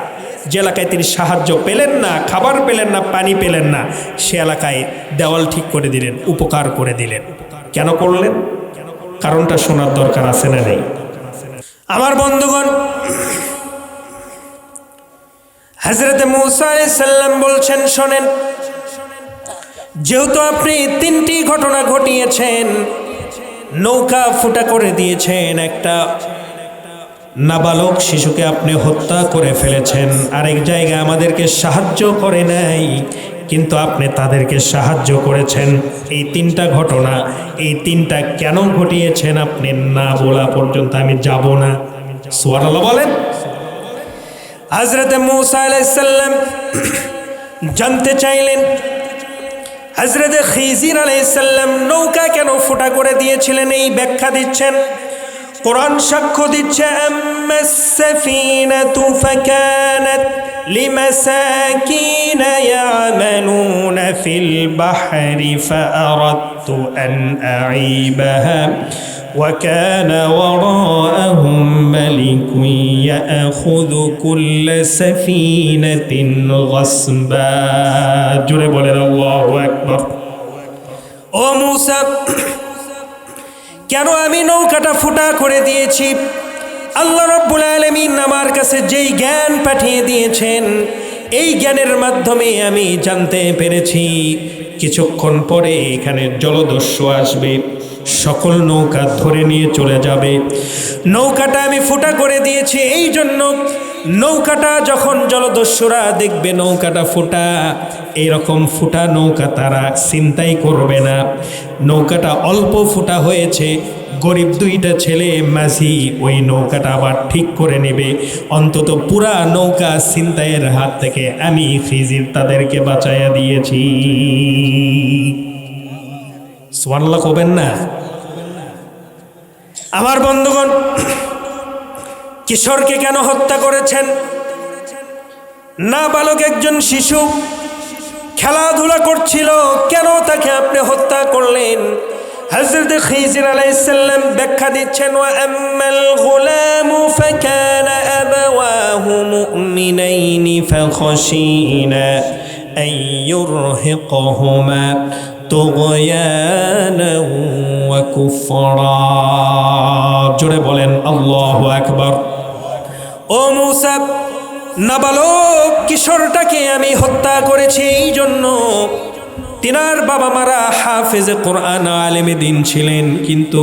যে এলাকায় তিনি সাহায্য পেলেন না, খাবার পেলেন না, পানি পেলেন না, সে এলাকায় দেওয়াল ঠিক করে দিলেন, উপকার করে দিলেন। কেন করলেন? কারণটা শোনার দরকার আছে না নেই? আমার বন্ধুগণ, হযরতে মূসা আলাইহিস সালাম বলছেন, শোনেন, যেহেতু আপনি 3টি ঘটনা ঘটিয়েছেন, নৌকা ফুটা করে দিয়েছেন, একটা নাবালক শিশুকে আপনি হত্যা করে ফেলেছেন, আরেক জায়গায় আমাদেরকে সাহায্য করে নাই, কিন্তু আপনি তাদেরকে সাহায্য করেছেন। এই 3টা ঘটনা, এই 3টা কেন ঘটিয়েছেন আপনি না বলা পর্যন্ত আমি যাব না। সুবহানাল্লাহ বলেন। হযরতে মূসা আলাইহিস সালাম জানতে চাইলেন, হযরতে খিজির আলাইহিস সালাম নৌকা কেন ফুটা করে দিয়েছিলেন, এই ব্যাখ্যা দিচ্ছেন। কোরআন সাক্ষ্য দিচ্ছে, আম্মাস সাফিনাতু ফাকানাত লিমাসাকিন ইয়ামালুনা ফিল বাহরি ফাআরাদতু আন আ'ইবাহা ওয়া কানা ওয়ারাআহুম মালিকুন ইয়াখুযু কুল্লা সাফিনাতিন গাসবা। জোরে বলেন আল্লাহু আকবার। ও মূসা, কেন আমি নৌকাটা ফুটা করে দিয়েছি? আল্লাহ রাব্বুল আলামিন আমার কাছে যেই জ্ঞান পাঠিয়ে দিয়েছেন, এই জ্ঞানের মাধ্যমে আমি জানতে পেরেছি কিছুক্ষণ পরে এখানে জলদস্যু আসবে, সকল নৌকা ধরে নিয়ে চলে যাবে। নৌকাটা আমি ফুটা করে দিয়েছি এই জন্য, নৌকাটা যখন জলদস্যুরা দেখবে নৌকাটা ফুটা, এইরকম ফুটা নৌকা তারা ছিনতাই করবে না। নৌকাটা অল্প ফুটা হয়েছে, গরিব 2টা ছেলে মাঝি ওই নৌকাটা আবার ঠিক করে নেবে। অন্তত পুরা নৌকা ছিনতাইয়ের হাত থেকে আমি খিজির তাদেরকে বাঁচাইয়া দিয়েছি। সুবহানাল্লাহ কবেন না? আমার বন্ধুগণ, কিশোরকে কেন হত্যা করেছেন? নাবালক একজন শিশু খেলাধুলা করছিল, কেন তাকে আপনি হত্যা করলেন? হযরত খিজির আলাইহিস সালাম ব্যাখ্যা দিচ্ছেন, ওয়া আম্মাল গুলামু ফাকানা আবাওয়াহু মুমিনাইনি ফাখাশিনা আন ইউরহিকহুমা তুগয়ানা ওয়া কুফরা। জোরে বলেন আল্লাহু আকবার। ও মূসা, নাবালক কিশোরটাকে আমি হত্যা করেছি এই জন্য, তিনার বাবা মারা হাফেজে কোরআন আলেমে দিন ছিলেন, কিন্তু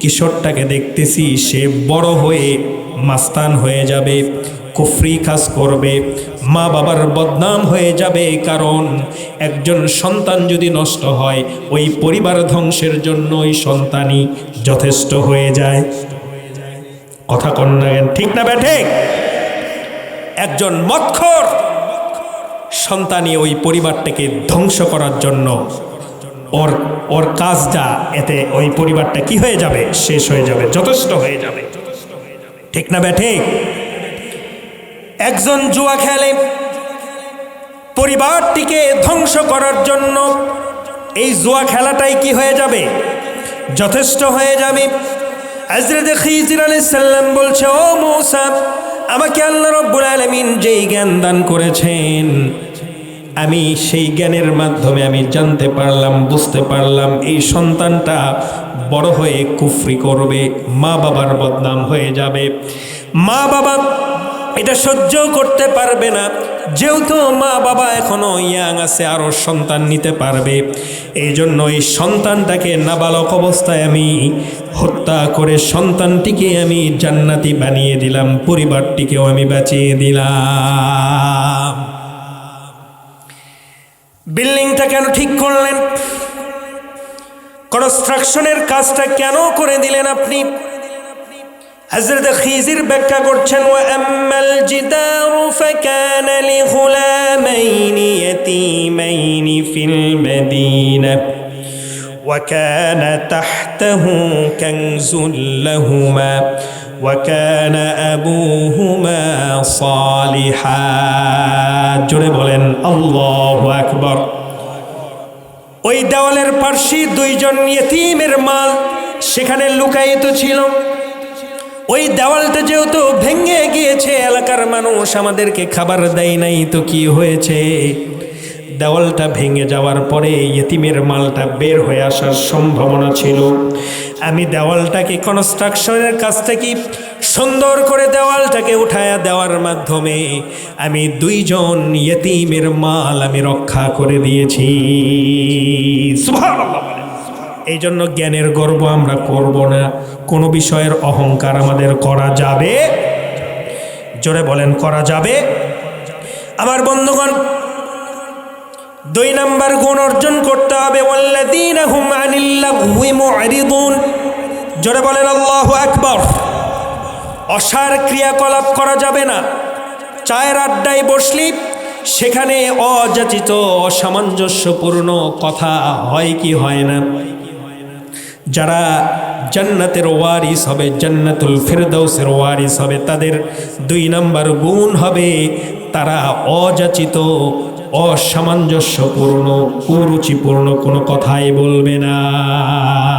কিশোরটাকে দেখতেছি সে বড় হয়ে মাস্তান হয়ে যাবে, কুফরি কাজ করবে, মা বাবার বদনাম হয়ে যাবে। কারণ একজন সন্তান যদি নষ্ট হয়, ওই পরিবার ধ্বংসের জন্য ওই সন্তানই যথেষ্ট হয়ে যায়। কথা কন না, ঠিক না ব্যাঠে? একজন মদখোর সন্তানই ওই পরিবারটাকে ধ্বংস করার জন্য ওর কাজটা, এতে ওই পরিবারটা কি হয়ে যাবে? শেষ হয়ে যাবে, যথেষ্ট হয়ে যাবে। ঠিক না ব্যাঠে? একজন জুয়া খেলে পরিবারটিকে ধ্বংস করার জন্য, এই জুয়া খেলাটাই কি হয়ে যাবে? যথেষ্ট হয়ে যাবে। হযরত খিজির আলাইহিস সালাম বলছে, ও মূসা, আমাকে আল্লাহ রাব্বুল আলামিন যেই জ্ঞান দান করেছেন, আমি সেই জ্ঞানের মাধ্যমে আমি জানতে পারলাম, বুঝতে পারলাম এই সন্তানটা বড় হয়ে কুফরি করবে, মা বাবার বদনাম হয়ে যাবে, মা বাবা এটা সহ্য করতে পারবে না। যেহেতু মা বাবা এখনো ইয়াং আছে, আরও সন্তান নিতে পারবে, এই জন্য এই সন্তানটাকে নাবালক অবস্থায় আমি হত্যা করে সন্তানটিকে আমি জান্নাতি বানিয়ে দিলাম, পরিবারটিকেও আমি বাঁচিয়ে দিলাম। বিল্ডিংটা কেন ঠিক করলেন? কনস্ট্রাকশনের কাজটা কেন করে দিলেন আপনি? হযরত খিজির ব্যাখ্যা করছেন, ওয়া আম্মাল জিদারু ফাকানা লিগুলামাইনি ইয়াতীমাইনি ফিল মাদিনা ওয়া কানা তাহতাহু কানজুল লাহুমা ওয়া কানা আবুহুমা সালিহা। জোরে বলেন আল্লাহু আকবার। ওই দেওয়ালের পাশে দুইজন ইয়েতিমের মাল সেখানে লুকায়িত ছিল। ওই দেওয়ালটা যেহেতু ভেঙে গিয়েছে, এলাকার মানুষ আমাদেরকে খাবার দেয় নাই, তো কি হয়েছে? দেওয়ালটা ভেঙে যাওয়ার পরে ইয়েতিমের মালটা বের হয়ে আসার সম্ভাবনা ছিল। আমি দেওয়ালটাকে কনস্ট্রাকশনের কাছ থেকে সুন্দর করে দেওয়ালটাকে উঠায়া দেওয়ার মাধ্যমে আমি দুইজন ইয়েতিমের মাল আমি রক্ষা করে দিয়েছি। সুবহানাল্লাহ। এই জন্য জ্ঞানের গর্ব আমরা করব না, কোনো বিষয়ের অহংকার আমাদের করা যাবে। জোরে বলেন, করা যাবে? আমার বন্ধুগণ, 2 নম্বর গুণ অর্জন করতে হবে, ওয়াল্লাযীনা হুম আনিল লাগওয়ি মু'রিদুন। জোরে বলেন আল্লাহু আকবার। অসার ক্রিয়াকলাপ করা যাবে না। চায়ের আড্ডায় বসলি সেখানে অযাচিত অসামঞ্জস্যপূর্ণ কথা হয় কি হয় না? যারা জান্নাতের ওয়ারিস হবে, জান্নাতুল ফিরদাউসের ওয়ারিস হবে, তাদের 2 নম্বর গুণ হবে তারা অযাচিত অসামঞ্জস্যপূর্ণ কুরুচিপূর্ণ কোনো কথাই বলবে না।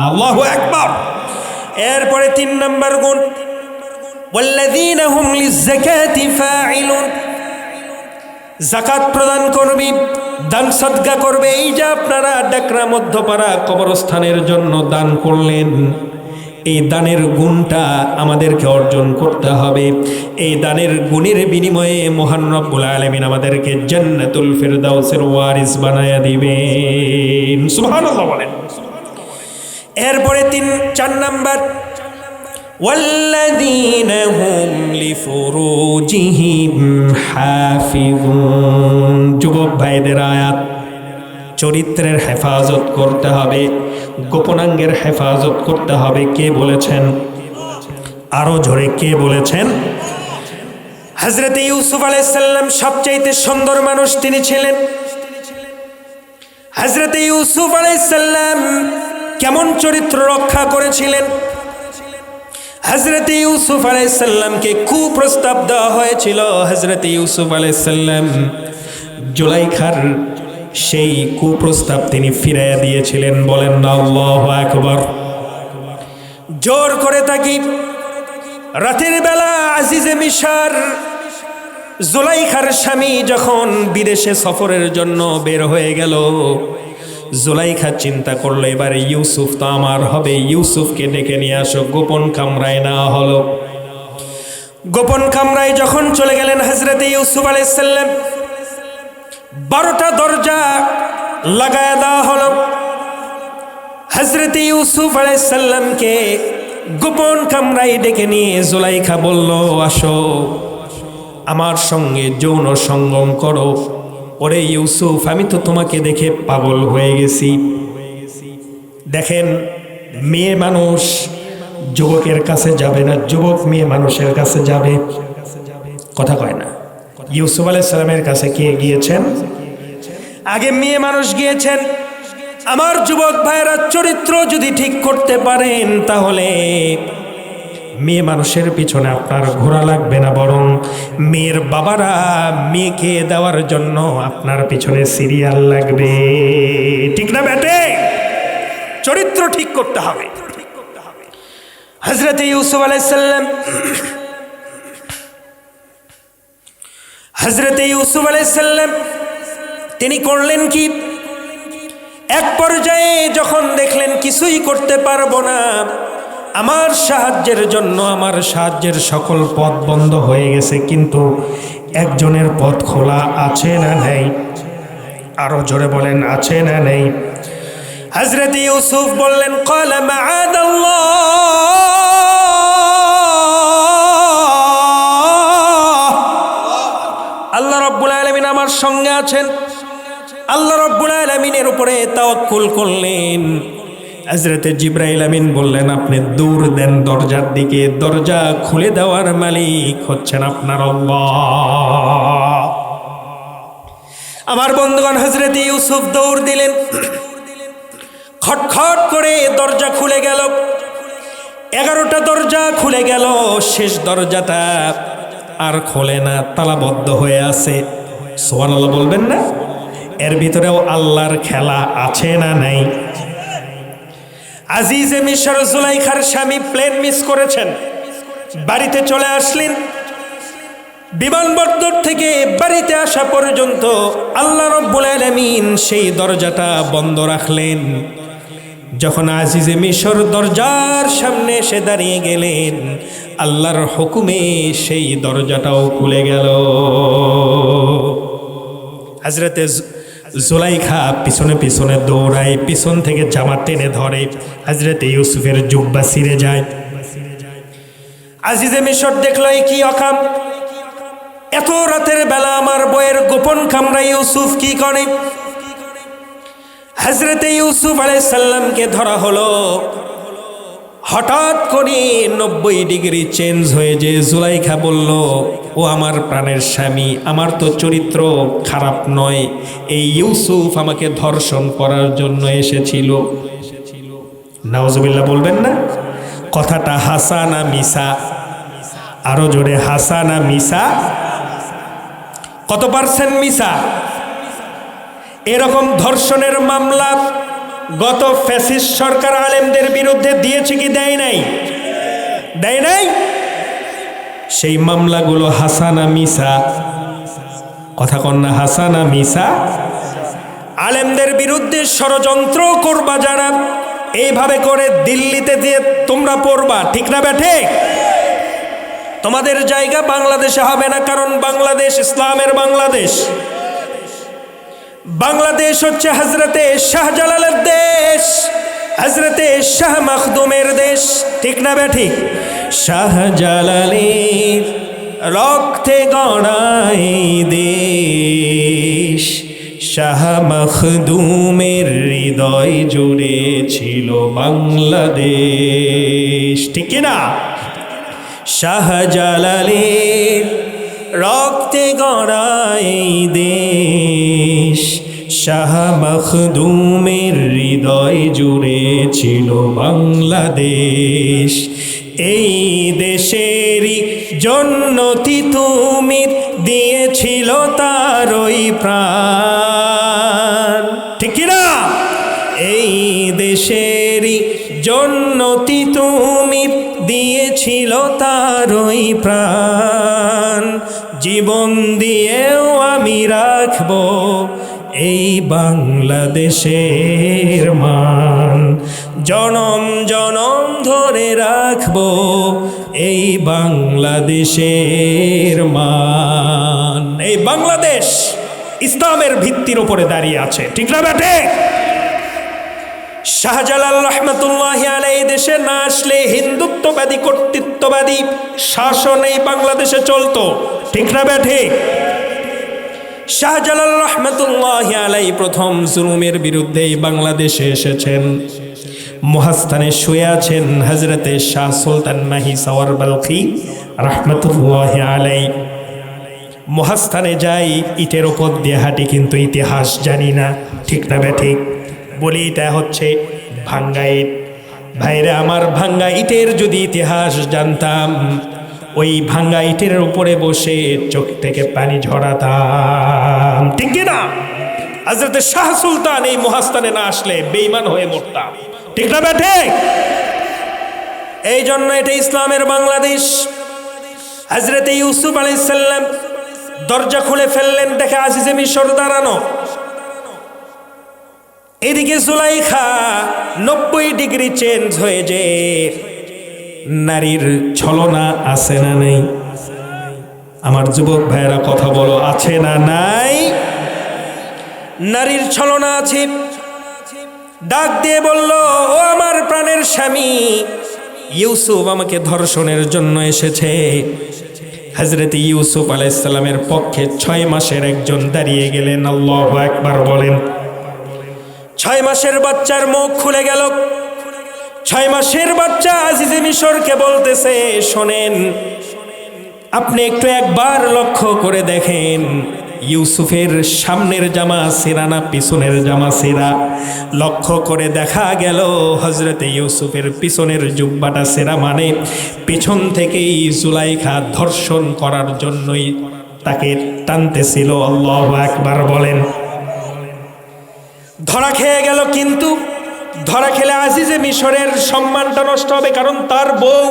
আল্লাহু আকবার। এরপরে 3 নম্বর গুণ, ওয়াল্লাযীনা হুম লিয-যাকাতি ফাঈলুন। যাকাত প্রদান করবি, দান সদকা করবে। এই যে আপনারা ডাকরা মধ্যপাড়া কবরস্থানের জন্য দান করলেন, এই দানের গুণটা আমাদেরকে অর্জন করতে হবে। এই দানের গুণের বিনিময়ে মহান রব্বুল আলামিন আমাদেরকে জান্নাতুল ফিরদাউসের ওয়ারিস বানায়া দিবেন। সুবহানাল্লাহ বলেন। এরপরে 4 নাম্বার, ওয়াল্লাযীনা হুম লিফুরুজিহিম হাফিজুন। যুবক ভাইদের আয়াত, চরিত্রের হেফাজত করতে হবে, গোপনাঙ্গের হেফাজত করতে হবে। কে বলেছেন? আরো জোরে কে বলেছেন? হযরত ইউসুফ আলাইহিস সালাম সবচাইতে সুন্দর মানুষ তিনি ছিলেন। হযরত ইউসুফ আলাইহিস সালাম কেমন চরিত্র রক্ষা করেছিলেন? হযরত ইউসুফ আলাইহিস সালামকে কুপ্রস্তাব দেওয়া হয়েছিল। হযরত ইউসুফ আলাইহিস সালাম জুলাইখার সেই কুপ্রস্তাব তিনি ফিরাইয়া দিয়েছিলেন। বলেন না আল্লাহু আকবার। জোর করে তাকি রাতের বেলা আজিজে মিশর জুলাইখার স্বামী যখন বিদেশে সফরের জন্য বের হয়ে গেল, জুলাইখা চিন্তা করলো এবার ইউসুফ তো আমার হবে, ইউসুফকে ডেকে নিয়ে আসো। গোপন কামরায় নেওয়া হলো। গোপন কামরায় যখন চলে গেলেন হযরতে ইউসুফ আলাইহিস সালাম, 12টা দরজা লাগায়া দেওয়া হলো। হযরতে ইউসুফ আলাইহিস সালামকে গোপন কামরায় ডেকে নিয়ে জুলাইখা বলল, আসো আমার সঙ্গে যৌন সঙ্গম করো। ওরে ইউসুফ, আমি তো তোমাকে দেখে পাগল হয়ে গেছি। দেখেন, মেয়ে মানুষ যুবকের কাছে যাবে না, যুবক মেয়ে মানুষের কাছে যাবে, কথা কয় না। ইউসুফ আলাইহিস সালামের কাছে কে গিয়েছেন? আগে মেয়ে মানুষ গিয়েছেন। আমার যুবক ভাইয়েরা, চরিত্র যদি ঠিক করতে পারেন তাহলে মেয়ে মানুষের পিছনে আপনার ঘোরা লাগবে না, বরং মেয়ের বাবারা মেয়েকে দেওয়ার জন্য আপনার পিছনে সিরিয়াল লাগবে। ঠিক না বেটে? চরিত্র ঠিক করতে হবে। হযরত ইউসুফ আলাইহিস সালাম, হযরত ইউসুফ আলাইহিস সালাম তিনি করলেন কি, এক পর্যায়ে যখন দেখলেন কিছুই করতে পারবো না, আমার সাহায্যের জন্য আমার সাহায্যের সকল পথ বন্ধ হয়ে গেছে, কিন্তু একজনের পথ খোলা আছে না নেই? আরো জোরে বলেন, আছে না নেই? হযরত ইউসুফ বললেন, ক্বালা মাআদাল্লাহ, আল্লাহ রাব্বুল আলামিন আমার সঙ্গে আছেন। আল্লাহ রাব্বুল আলামিনের উপরে তাওয়াক্কুল করলেন। হযরতে জিবরাইল আমিন বললেন, আপনি দৌড় দেন দরজার দিকে, দরজা খুলে দেওয়ার মালিক হচ্ছেন আপনার আল্লাহ। আমার বন্ধুগণ, হযরতে ইউসুফ দৌড় দিলেন। খটখট করে দরজা খুলে গেল। 11টা দরজা খুলে গেল, শেষ দরজাটা আর খোলে না, তালাবদ্ধ হয়ে আছে। সুবহানাল্লাহ বলবেন না? এর ভিতরেও আল্লাহর খেলা আছে না নাই? আজিজে মিশর জুলাইখার স্বামী প্লেন মিস করেছেন, বাড়িতে চলে আসলেন। বিমানবন্দর থেকে বাড়িতে আসা পর্যন্ত আল্লাহ রাব্বুল আলামিন সেই দরজাটা বন্ধ রাখলেন। যখন আজিজে মিশর দরজার সামনে এসে দাঁড়িয়ে গেলেন, আল্লাহর হুকুমে সেই দরজাটাও খুলে গেল। হযরতে জুলাইখা পিছনে পিছনে দৌড়ায়, পিছন থেকে জামা টেনে ধরে, হযরতে ইউসুফের জুব্বা ছিঁড়ে যায়। আজিজে মিশর দেখলো কি অকাম, এত রাতের বেলা আমার বইয়ের গোপন কামরায় ইউসুফ কি করে? হযরতে ইউসুফ আলাইহিস সালামকে ধরা হলো। হঠাৎ করে 90 ডিগ্রি চেঞ্জ হয়ে যে জুলাইখা বলল, ও আমার প্রাণের স্বামী, আমার তো চরিত্র খারাপ নয়, এই ইউসুফ আমাকে ধর্ষণ করার জন্য এসেছিল। নাউজুবিল্লাহ বলবেন না? কথাটা হাসা না মিসা? আরো জোরে, হাসা না মিসা? কত পার্সেন্ট মিসা? এরকম ধর্ষণের মামলা গত ফ্যাসিস্ট সরকার আলেমদের বিরুদ্ধে দিয়েছে কি দেয় নাই? দেয় নাই? সেই মামলাগুলো হাসানা মিসা? কথা কন না, হাসানা মিসা? আলেমদের বিরুদ্ধে ষড়যন্ত্র করবা যারা, এইভাবে করে দিল্লিতে দিয়ে তোমরা পড়বা, ঠিক না বেঠে? তোমাদের জায়গা বাংলাদেশে হবে না, কারণ বাংলাদেশ ইসলামের বাংলাদেশ। বাংলাদেশ হচ্ছে হযরতে শাহজালালের দেশ, হযরতে শাহ মখদুমের দেশ, ঠিক না বেঠিক? শাহজালালের রক্তে গড়াই দেশ, শাহ মখদুমের হৃদয় জুড়ে ছিল বাংলাদেশ, ঠিক না? শাহজালালের রক্তে গড়াই দেশ, শাহ মখদুমের হৃদয় জুড়ে ছিল বাংলাদেশ। এই দেশেরই জন্নতি তুমি দিয়েছিল তারই প্রাণ, জন্নতি তুমি দিয়েছিল তারই প্রাণ, জীবন দিয়েও আমি রাখবো এই বাংলাদেশের মান, জনম জনম ধরে রাখবো এই বাংলাদেশের মান। এই বাংলাদেশ ইসলামের ভিত্তির উপরে দাঁড়িয়ে আছে, ঠিক না বেটে? শাহজালাল রহমতুল্লাহ আলাইহি দেশে না আসলে হিন্দুত্ববাদী কর্তৃত্ববাদী শাসন এই বাংলাদেশে চলতো, ঠিক না বেটে? শাহজালাল রহমতুল্লাহ আলাইহি প্রথম জুলুমের বিরুদ্ধে বাংলাদেশে এসেছেন। মহাস্থানে শুয়ে আছেন হযরতে শাহ সুলতান মাহি সাওয়ার বালখি রহমতুল্লাহ আলাইহি। মহাস্থানে যাই, ইটের ওপর দিয়ে হাঁটি, কিন্তু ইতিহাস জানি না, ঠিক না ঠিক? বলি এটা হচ্ছে ভাঙ্গা ইট। ভাইরা আমার, ভাঙ্গা ইটের যদি ইতিহাস জানতাম, ওই ভাঙ্গা ইটের উপরে বসে চোখ থেকে পানি ঝরাতাম, ঠিক না? হযরত শাহ সুলতান এই মহাস্থানে না আসলে বেঈমান হয়ে মরতাম, ঠিক না ঠিক? এই জন্য এটা ইসলামের বাংলাদেশ। হযরত ইউসুফ আলাইহিস সালাম দরজা খুলে ফেললেন, দেখে আজিজে মিশর দাঁড়ানো। এদিকে জুলাইখা 90 ডিগ্রি চেঞ্জ হয়ে যে নারীর ছলনা আছে না নেই? আমার যুবক ভাইয়েরা কথা বলো, আছে না নাই? নারীর ছলনা আছে। ডাক দিয়ে বলল, ও আমার প্রাণের স্বামী ইউসুফ আমাকে ধর্ষণের জন্য এসেছে। হযরত ইউসুফ আলাইহিস সালামের পক্ষে 6 মাসের একজন দাঁড়িয়ে গেলেন। আল্লাহু আকবার বলেন। 6 মাসের বাচ্চার মুখ খুলে গেল। 6 মাসের বাচ্চা আজিজে মিশরকে বলতেছে, শোনেন, আপনি একটু একবার লক্ষ্য করে দেখেন ইউসুফের সামনের জামা ছেঁড়া না পিছনের জামা ছেঁড়া? লক্ষ্য করে দেখা গেল হযরতে ইউসুফের পিছনের জুব্বাটা ছেঁড়া, মানে পিছন থেকেই জুলাইখা ধর্ষণ করার জন্যই তাকে টানতেছিল। আল্লাহু আকবার বলেন। ধরা খেয়ে গেল, কিন্তু ধরা খেলে আজিজে মিশরের সম্মানটা নষ্ট হবে, কারণ তার বউ,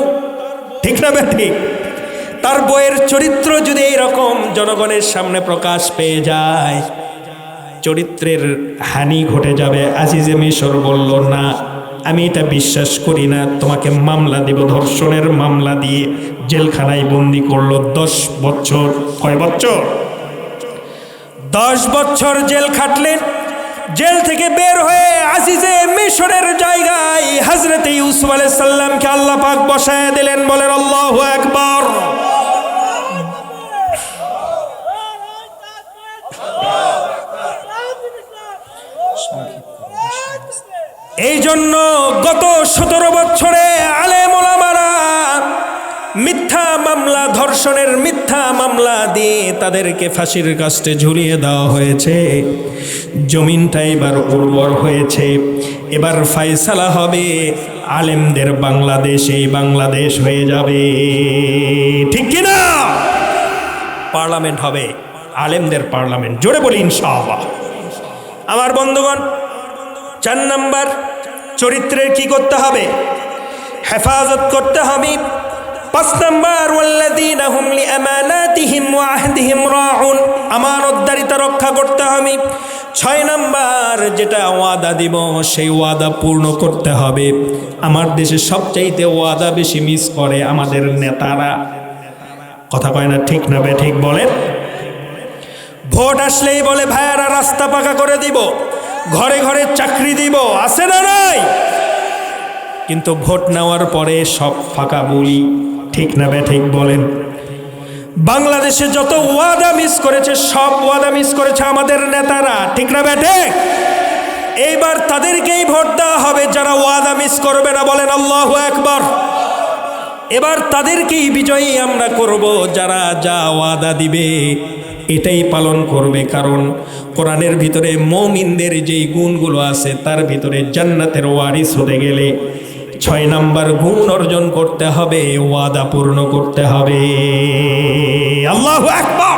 ঠিক না ঠিক? তার বউয়ের চরিত্র যদি এইরকম জনগণের সামনে প্রকাশ পেয়ে যায়, চরিত্রের হানি ঘটে যাবে। আজিজে মিশর বলল, না, আমি এটা বিশ্বাস করি না, তোমাকে মামলা দেব। ধর্ষণের মামলা দিয়ে জেলখানায় বন্দি করলো 10 বছর। কয় বছর? 10 বছর জেল খাটলেন। জেল থেকে বের হয়ে আজিজে মিশরের জায়গায় হযরত ইউসুফ আলাইহিস সালামকে আল্লাহ পাক বসায় দিলেন। বলেন আল্লাহু আকবার। এই জন্য গত 17 বছরে আলেম ওলামারা মিথ্যা মামলা, ধর্ষণের মিথ্যা মামলা দিয়ে তাদেরকে ফাঁসির কাস্টে ঝুলিয়ে দেওয়া হয়েছে। জমিনটা এবার উর্বর হয়েছে। এবার ফয়সালা হবে আলেমদের বাংলাদেশ, এই বাংলাদেশ হয়ে যাবে, ঠিক কিনা? পার্লামেন্ট হবে আলেমদের পার্লামেন্ট। জোরে বলি ইনশাআল্লাহ। আমার বন্ধুগণ, 4 নাম্বার, চরিত্রের কি করতে হবে? হেফাজত করতে হবে। 5 নাম্বার, ওয়াল্লাযীনা হুম লিআমানাতিহিম ওয়া আহদিহিম রাউন, আমানতদারিতা রক্ষা করতে হবে। 6 নাম্বার, যেটা ওয়াদা দিব সেই ওয়াদা পূর্ণ করতে হবে। আমার দেশে সবচাইতে ওয়াদা বেশি মিস করে আমাদের নেতারা। কথা কয় না, ঠিক না ঠিক বলেন? ভোট আসলেই বলে ভাইয়ারা রাস্তা পাকা করে দিব, ঘরে ঘরে চাকরি দিব, আছে না নাই? কিন্তু ভোট নেওয়ার পরে সব ফাঁকা বলি, ঠিক না ঠিক বলেন? বাংলাদেশে যত ওয়াদা মিস করেছে, সব ওয়াদা মিস করেছে আমাদের নেতারা, ঠিক না ঠিক? এইবার তাদেরকেই ভোট দেওয়া হবে যারা ওয়াদা মিস করবে না। বলেন আল্লাহু আকবার। এবার তাদেরকেই বিজয়ী আমরা করব, যারা যা ওয়াদা দিবে এটাই পালন করবে। কারণ কোরআনের ভিতরে মুমিনদের যেই গুণগুলো আছে তার ভিতরে জান্নাতের ওয়ারিস হতে গেলে 6 নাম্বার গুণ অর্জন করতে হবে, ওয়াদা পূর্ণ করতে হবে। আল্লাহু আকবার।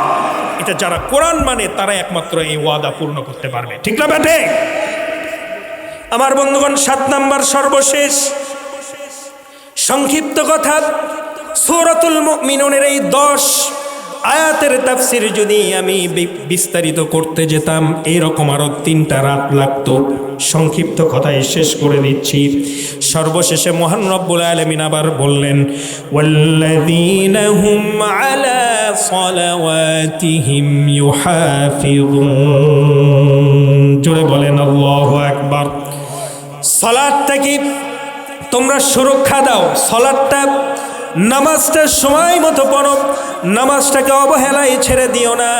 এটা যারা কোরআন মানে তারা একমাত্র এই ওয়াদা পূর্ণ করতে পারবে, ঠিক না বেটে? আমার বন্ধুগণ, 7 নাম্বার সর্বশেষ সংক্ষিপ্ত কথা, সূরাতুল মুমিনুনের এই 10 আয়াতের তাফসীর যদি আমি বিস্তারিত করতে যেতাম এরকম আরো 3টা রাত লাগতো। সংক্ষিপ্ত কথায় শেষ করে দিচ্ছি। সর্বশেষে মহান রব্বুল আলামিন আবার বললেন, ওয়াল্লাযীনা হুম আলা সালাওয়াতিহিম ইউহাফিজুন। জোরে বলেন আল্লাহু আকবার। সালাতটাকে তোমরা সুরক্ষা দাও, সালাতটা নামাজটা সময় মতো পড়ো, নামাজটাকে অবহেলায় ছেড়ে দিও না।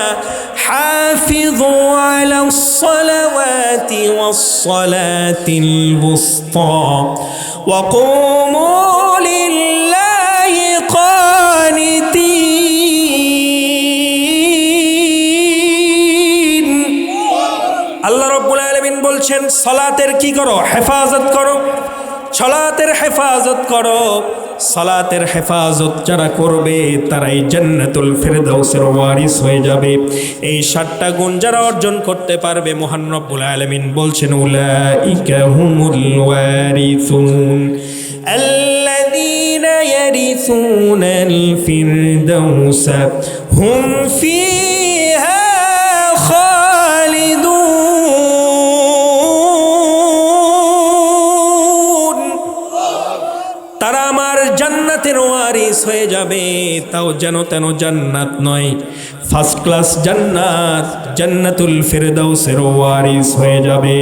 হাফিজু আলাস সালাওয়াতি ওয়াস সালাতিল বুসতা ওয়া কুমু লিল্লাহি কানিতিন। আল্লাহ রাব্বুল আলামিন বলছেন, সালাতের কি করো? হেফাজত করো, সালাতের হেফাজত করো। সালাতের হেফাজত যারা করবে তারাই জান্নাতুল ফিরদাউসের ওয়ারিস হয়ে যাবে। এই 7টা গুণ যারা অর্জন করতে পারবে, মহান রব্বুল আলামিন বলছেন, উলাইকা হুমুল ওয়ারিসুন আল্লাযীনা ইয়ারিসুনাল ফিরদাউসা হুম ফিহা খালিদুন। তারা আমার জান্নাতের ওয়ারিস হয়ে যাবে। তাও যেন তেন জান্নাত নয়, ফার্স্ট ক্লাস জান্নাত, জান্নাতুল ফিরদাউসের ওয়ারিস হয়ে যাবে।